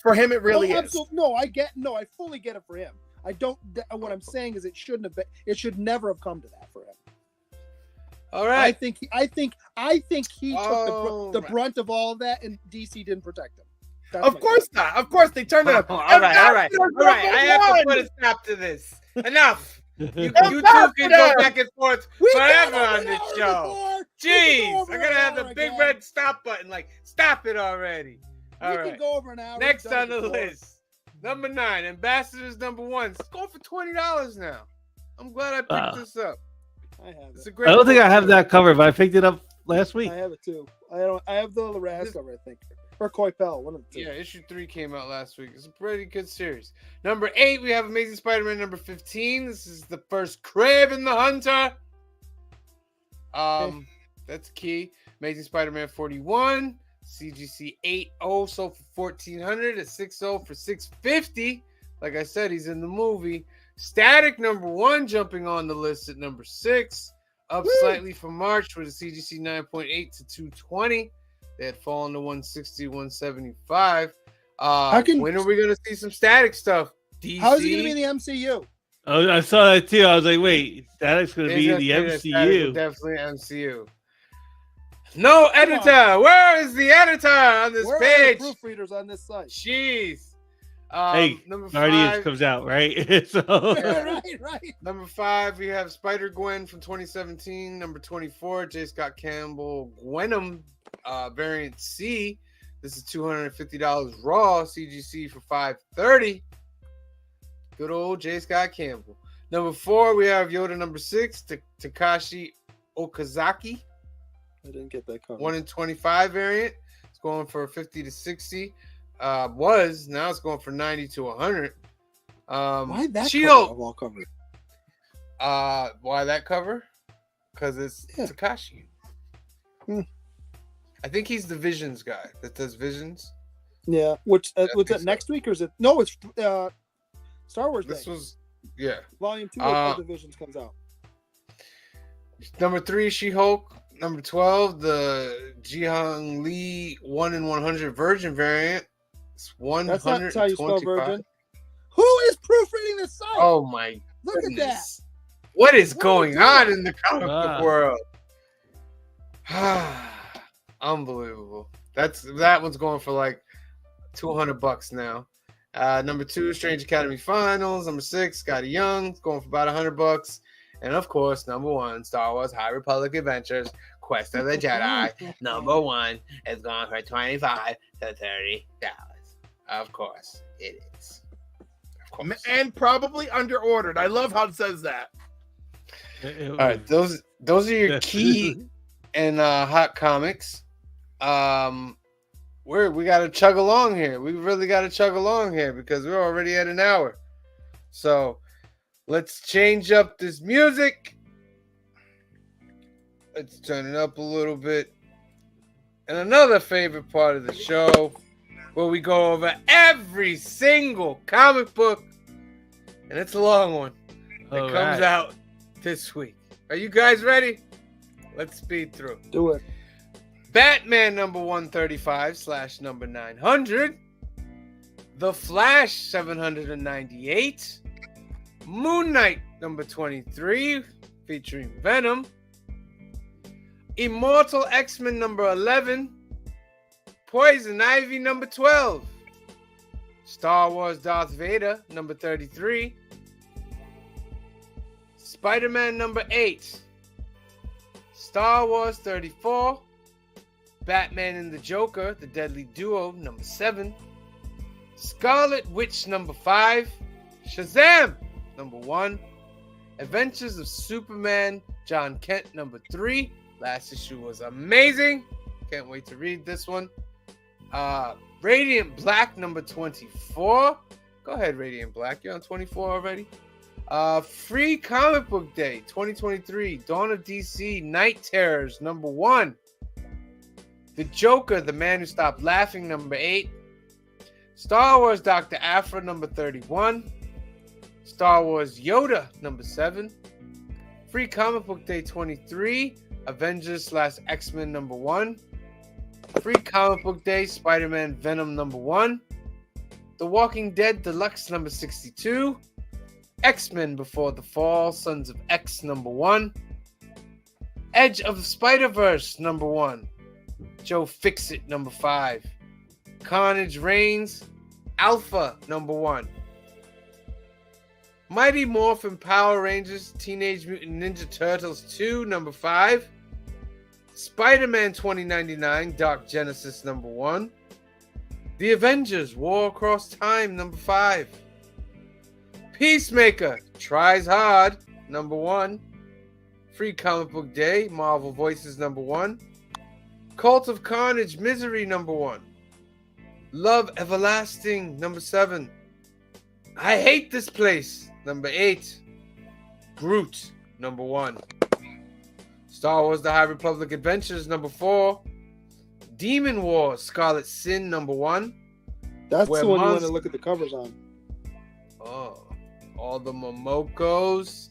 for him, it really is. No, I fully get it for him. I don't. What I'm saying is, it shouldn't have been. It should never have come to that for him. All I right. think he took All the right. brunt of all of that, and DC didn't protect him. That's Of my course not. Of course they turned it up. all right. I have to put a stop to this. Enough. You two can go back and forth We forever got on over this an hour show. before. We can go Jeez, over I'm an gonna have the hour big again. red stop button. Like, stop it already. All We right. can go over an hour. Next We've done on it the before. list, number 9, Ambassadors number 1. It's going for $20 now. I'm glad I picked Wow. this up. I have It's it. a great. I don't think I book, have too. that cover, but I picked it up last week. I have it too. I have the Raz cover, I think, or Coipel, one of the two. Yeah, issue 3 came out last week. It's a pretty good series. Number 8, we have Amazing Spider-Man number 15. This is the first Kraven the Hunter. That's key. Amazing Spider-Man 41. CGC 8.0 sold for $1,400 at 6.0 for $650. Like I said, he's in the movie. Static number 1 jumping on the list at number 6. Up slightly from March with a CGC 9.8 to 220. They had fallen to 160, 175. When are we going to see some Static stuff? DC? How is he going to be in the MCU? Oh, I saw that too. I was like, wait, Static's going to be in the Static is MCU. definitely MCU. No editor. Where is the editor on this Where page? are the proofreaders on this site? Jeez. Hey, number Guardians 5. comes out, right? So right. Number 5, we have Spider-Gwen from 2017. Number 24, J. Scott Campbell Gwenom variant C. This is $250 raw. CGC for $530. Good old J. Scott Campbell. Number 4, we have Yoda number 6, Takashi Okazaki. I didn't get that cover. 1 in 25 variant. It's going for 50 to 60. Now it's going for 90 to 100. Why that Cheeto. cover of all covers? Why that cover? Because it's Yeah. Takashi. I think he's the Visions guy that does Visions. Yeah. Which I was think it so. next week or is it? No, it's Star Wars This Day. was, yeah. Volume 2 Uh, of the Visions comes out. Number 3, She-Hulk. Number 12, the Ji-Hung Lee 1 in 100 Virgin variant. It's That's not how you spell 125. virgin. Who is proofreading this site? Oh my Look at that. goodness. What is What are we going on doing? in the comic Wow. book world? Unbelievable. That one's going for like $200 now. Number 2, Strange Academy Finals. Number 6, Scotty Young, going for about $100. And of course, number 1, Star Wars High Republic Adventures, Quest of the Jedi. Number 1 is going for $25 to $30. Of course, it is. Of course. And probably under ordered. I love how it says that. All right, those are your key and hot comics. We got to chug along here. We really got to chug along here because we're already at an hour. So let's change up this music. Let's turn it up a little bit. And another favorite part of the show where we go over every single comic book. And it's a long one. It All comes right. out this week. Are you guys ready? Let's speed through. Do it. Batman number 135 / number 900. The Flash 798. Moon Knight number 23 featuring Venom. Immortal X-Men number 11. Poison Ivy number 12. Star Wars Darth Vader number 33. Spider-Man number 8. Star Wars 34. Batman and the Joker, The Deadly Duo number 7. Scarlet Witch number 5. Shazam number 1. Adventures of Superman, John Kent number 3. Last issue was amazing. Can't wait to read this one. Radiant Black number 24. Go ahead, Radiant Black. You're on 24 already. Free Comic Book Day 2023. Dawn of DC Night Terrors number 1. The Joker, The Man Who Stopped Laughing number 8. Star Wars Dr. Aphra number 31. Star Wars Yoda number 7. Free Comic Book Day 23. Avengers / X-Men number 1. Free Comic Book Day Spider-Man Venom number 1. The Walking Dead Deluxe number 62. X-Men Before the Fall Sons of X number 1. Edge of the Spider-Verse number 1. Joe Fixit number 5. Carnage Reigns Alpha number 1. Mighty Morphin Power Rangers Teenage Mutant Ninja Turtles 2 number 5. Spider-Man 2099 Dark Genesis number 1. The Avengers War Across Time number 5. Peacemaker Tries Hard number 1. Free Comic Book Day Marvel Voices number 1. Cult of Carnage Misery number 1. Love Everlasting number 7. I Hate This Place number 8. Groot number 1. Star Wars The High Republic Adventures number 4. Demon Wars Scarlet Sin number 1. That's Where the one you want to Monst- look at the covers on. Oh, all the Momokos.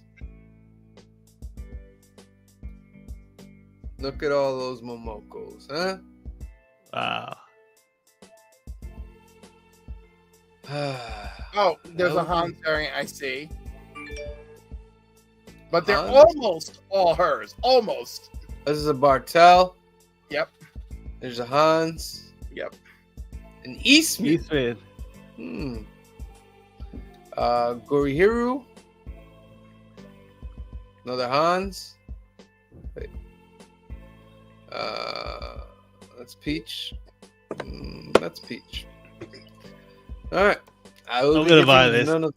Look at all those Momokos, huh? Wow. Oh, there's a Okay. Hans variant I see. But they're Hans? almost all hers. Almost. This is a Bartel. Yep. There's a Hans. Yep. An Eastman. Eastman. Gorihiru. Another Hans. Wait. That's Peach. That's Peach. All right. I will I'm be gonna giving buy this. none of-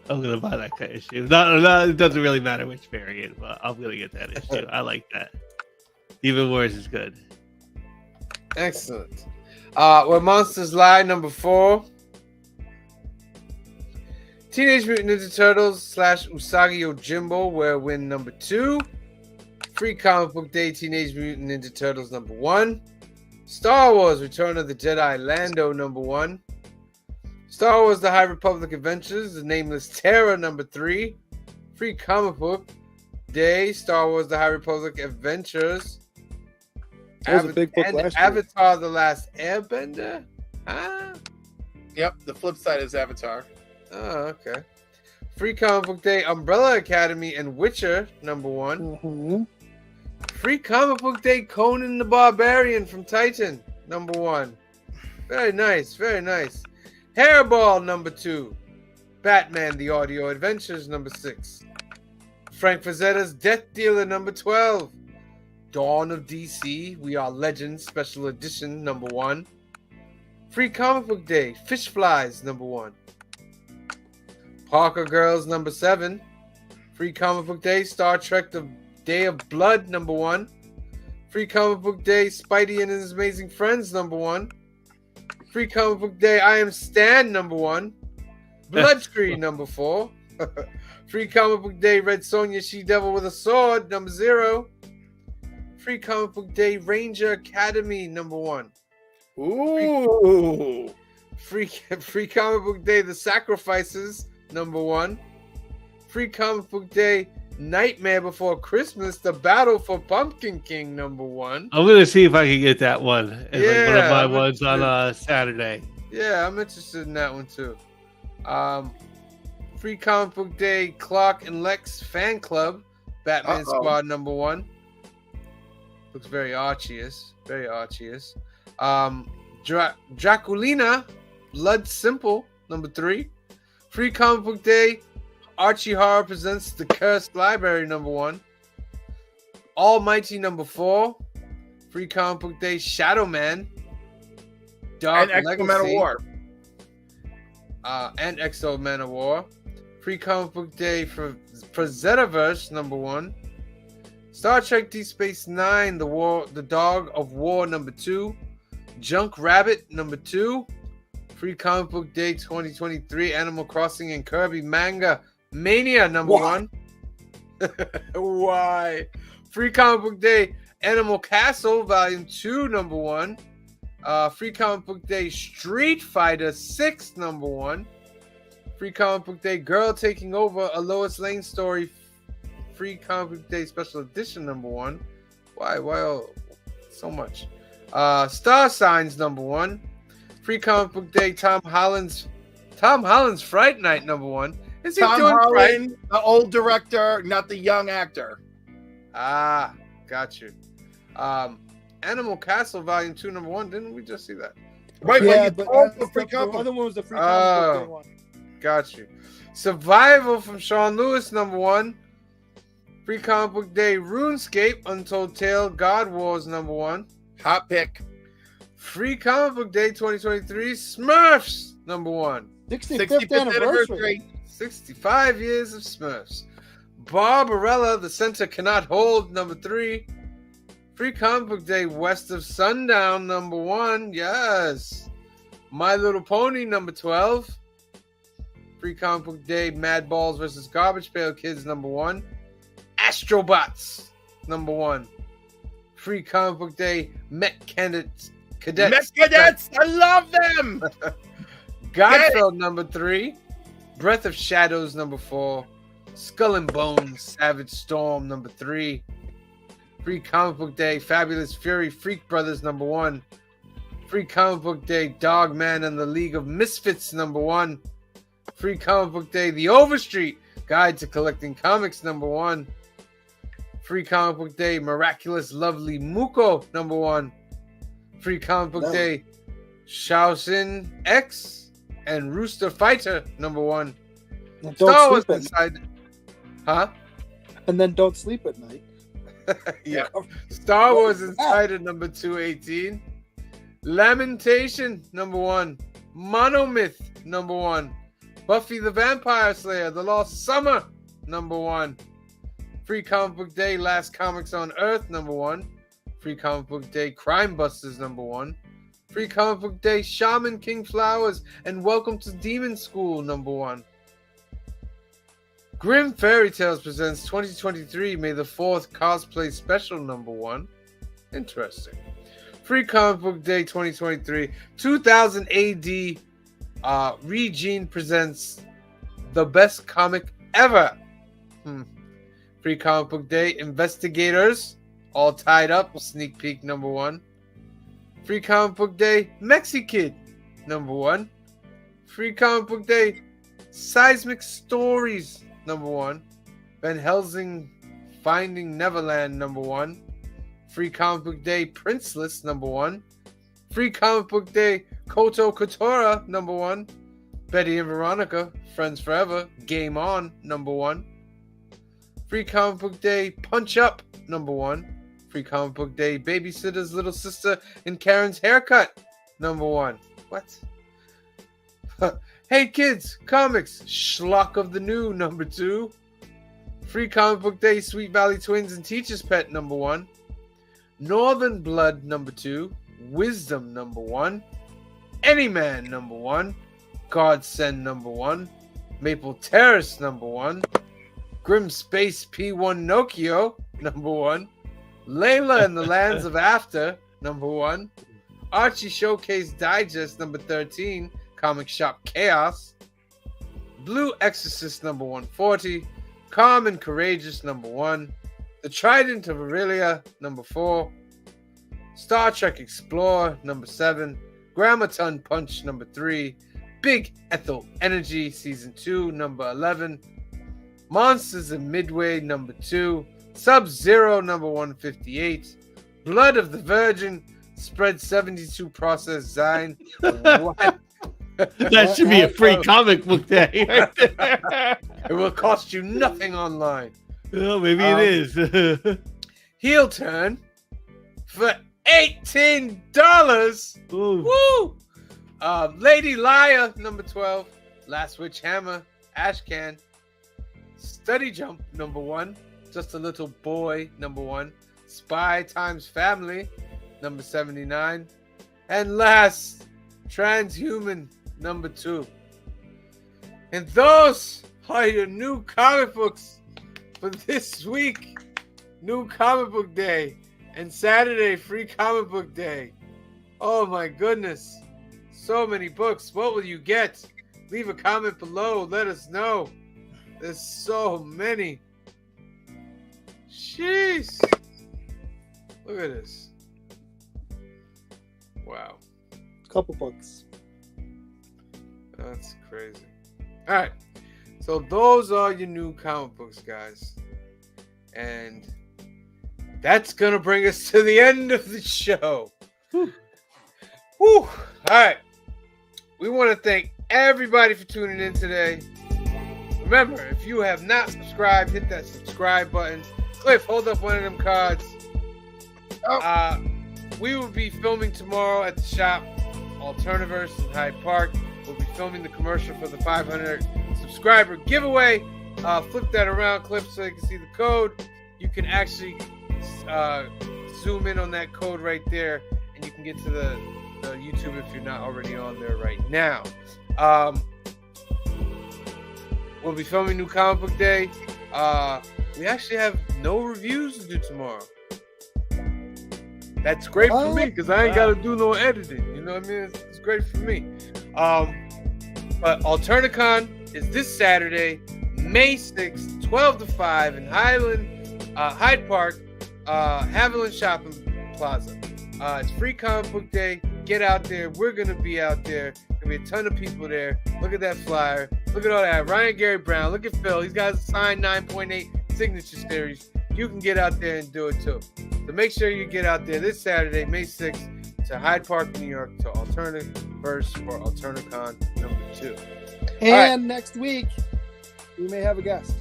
I'm gonna buy that kind of issue. No, it doesn't really matter which variant, but I'm gonna get that issue. I like that. Even worse is good. Excellent. Where Monsters Lie number 4. Teenage Mutant Ninja Turtles / Usagi Yojimbo Where Win number 2. Free Comic Book Day Teenage Mutant Ninja Turtles number 1. Star Wars Return of the Jedi Lando number 1. Star Wars The High Republic Adventures, The Nameless Terror number 3. Free comic book day, Star Wars The High Republic Adventures. That was a big book last year. Avatar The Last Airbender? Yep, the flip side is Avatar. Oh, okay. Free comic book day, Umbrella Academy and Witcher number 1. Mm-hmm. Free comic book day, Conan the Barbarian from Titan number 1. Very nice, very nice. Hairball number 2. Batman The Audio Adventures number 6. Frank Frazzetta's Death Dealer number 12. Dawn of DC, We Are Legends Special Edition number 1. Free comic book day, Fish Flies number 1. Parker Girls number 7. Free comic book day, Star Trek The Day of Blood number 1. Free comic book day, Spidey and His Amazing Friends number 1. Free comic book day, I Am Stan number 1. Bloodtree number 4. Free comic book day, Red Sonja She Devil with a Sword number 0. Free comic book day, Ranger Academy number 1. Ooh. Free comic book day, The Sacrifices number 1. Free comic book day, Nightmare Before Christmas, The Battle for Pumpkin King number 1. I'm gonna see if I can get that one as like one of my I'm ones on interested. Saturday. Yeah, I'm interested in that one too. Free comic book day, Clark and Lex Fan Club, Batman Squad number 1. Looks very Archieous. Very Archieous. Draculina, Blood Simple, number 3. Free comic book day, Archie Horror presents The Cursed Library, number 1. Almighty, number 4. Free comic book day, Shadow Man, Dark And Legacy. X-Men of War. And Exo Man of War. Free comic book day for Zetaverse, number 1. Star Trek Deep Space Nine, The Dog of War, number 2. Junk Rabbit, number 2. Free comic book day 2023, Animal Crossing and Kirby Manga Mania, number 1. Why? Free comic book day, Animal Castle, volume 2, number 1. Free comic book day, Street Fighter 6, number 1. Free comic book day, Girl Taking Over, a Lois Lane story. Free comic book day special edition number 1. Why so much? Star Signs number 1. Free comic book day, Tom Holland's Fright Night number 1. Is he Tom doing Fright? Holland, the old director, not the young actor. Got you. Animal Castle volume 2 number 1. Didn't we just see that? Right, Yeah, but but the free the comic. other one was the free comic book day one. Got you. Survival from Sean Lewis number 1. Free comic book day, RuneScape Untold Tale God Wars number 1. Hot pick. Free comic book day 2023, Smurfs number 1. 65th anniversary. 65 years of Smurfs. Barbarella, The Center Cannot Hold number 3. Free comic book day, West of Sundown number 1. Yes. My Little Pony number 12. Free comic book day, Mad Balls vs. Garbage Pail Kids number 1. Astrobots number 1. Free comic book day, Met Cadets. I love them. Godfell number 3. Breath of Shadows number 4. Skull and Bones Savage Storm number 3. Free comic book day, Fabulous Fury Freak Brothers number 1. Free comic book day, Dogman and the League of Misfits number 1. Free comic book day, The Overstreet Guide to Collecting Comics number 1. Free comic book day, Miraculous Lovely Muko number 1. Free comic book day, Shaoxin X and Rooster Fighter number 1. And Star Wars don't sleep at night. Inside. Huh? And then don't sleep at night. Yeah. Star What Wars is that? Insider number 218. Lamentation number 1. Monomyth number 1. Buffy the Vampire Slayer, The Lost Summer number 1. Free comic book day, Last Comics on Earth number 1. Free comic book day, Crime Busters number 1. Free comic book day, Shaman King Flowers and Welcome to Demon School number 1. Grim Fairy Tales presents 2023 May the 4th cosplay special number 1. Interesting. Free Comic Book Day 2023, 2000 AD. Regine presents the best comic ever. Free Comic Book Day, Investigators, all tied up. Sneak peek number 1. Free Comic Book Day, Mexikid number 1. Free Comic Book Day, Seismic Stories number 1. Van Helsing Finding Neverland number 1. Free Comic Book Day, Princeless number 1. Free Comic Book Day, Koto Kotora number 1. Betty and Veronica, Friends Forever, Game On number 1. Free Comic Book Day, Punch Up number 1. Free Comic Book Day, Babysitter's Little Sister and Karen's Haircut number 1. What? Hey Kids, Comics, Schlock of the New number 2. Free Comic Book Day, Sweet Valley Twins and Teacher's Pet number 1. Northern Blood number 2. Wisdom number 1. Any Man number 1. Godsend number 1. Maple Terrace number 1. Grim Space P1 Nokia number 1. Layla and the Lands of After number 1. Archie Showcase Digest number 13. Comic Shop Chaos. Blue Exorcist number 140. Calm and Courageous number 1. The Trident of Aurelia number 4. Star Trek Explorer number 7. Grammaton Punch number 3. Big Ethel Energy Season 2 number 11. Monsters of Midway number 2. Sub-Zero number 158. Blood of the Virgin Spread 72 Process Zine. What? That should be a free comic book day. It will cost you nothing online. Well, maybe it is. Heel Turn for $18. Ooh. Woo! Lady Liar number 12. Last Witch Hammer, Ashcan. Study Jump number 1. Just a Little Boy number 1. Spy Times Family number 79. And last, Transhuman number 2. And those are your new comic books for this week. New Comic Book Day and Saturday Free Comic Book Day. Oh my goodness. So many books. What will you get? Leave a comment below. Let us know. There's so many. Jeez. Look at this. Wow. Couple books. That's crazy. All right. So those are your new comic books, guys. And that's going to bring us to the end of the show. Whew. All right. We want to thank everybody for tuning in today. Remember, if you have not subscribed, hit that subscribe button. Cliff, hold up one of them cards. We will be filming tomorrow at the shop, Alterniverse in Hyde Park. We'll be filming the commercial for the 500 subscriber giveaway. Flip that around, Cliff, so you can see the code. You can actually zoom in on that code right there, and you can get to the YouTube if you're not already on there right now. We'll be filming New Comic Book Day. We actually have no reviews to do tomorrow. That's great for me because I ain't got to do no editing. You know what I mean? It's great for me. But ALTERNICON is this Saturday, May 6th, 12 to 5 in Hyde Park, Haviland Shopping Plaza. It's Free Comic Book Day. Get out there. We're going to be out there. There's going to be a ton of people there. Look at that flyer. Look at all that. Ryan Gary Brown. Look at Phil. He's got a signed 9.8 signature series. You can get out there and do it too. So make sure you get out there this Saturday, May 6th, to Hyde Park, New York, to Alterniverse for ALTERNICON number 2. And next week, we may have a guest.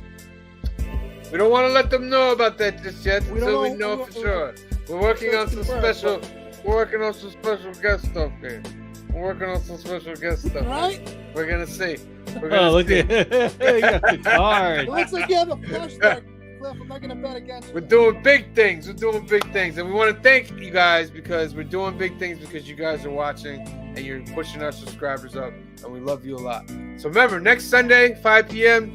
We don't want to let them know about that just yet until we know for we're- sure. We're working on some confirmed, special. We're working on some special guest stuff here. We're working on some special guest stuff. Right? We're gonna see. We're gonna Oh, look see. at you got the card. It looks like you have a flush there, Cliff. I'm not going to bet against you. We're doing big things. We're doing big things, and we want to thank you guys because we're doing big things because you guys are watching and you're pushing our subscribers up, and we love you a lot. So remember, next Sunday, 5 p.m.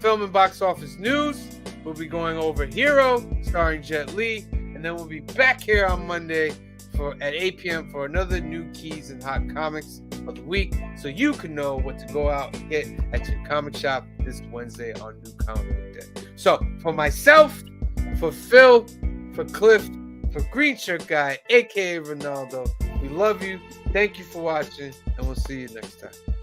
Film and box office news. We'll be going over Hero, starring Jet Li, and then we'll be back here on Monday at 8 p.m. for another new keys and hot comics of the week, so you can know what to go out and get at your comic shop this Wednesday on New Comic Book Day. So for myself, for Phil, for Cliff, for Green Shirt Guy, aka Ronaldo, we love you. Thank you for watching, and we'll see you next time.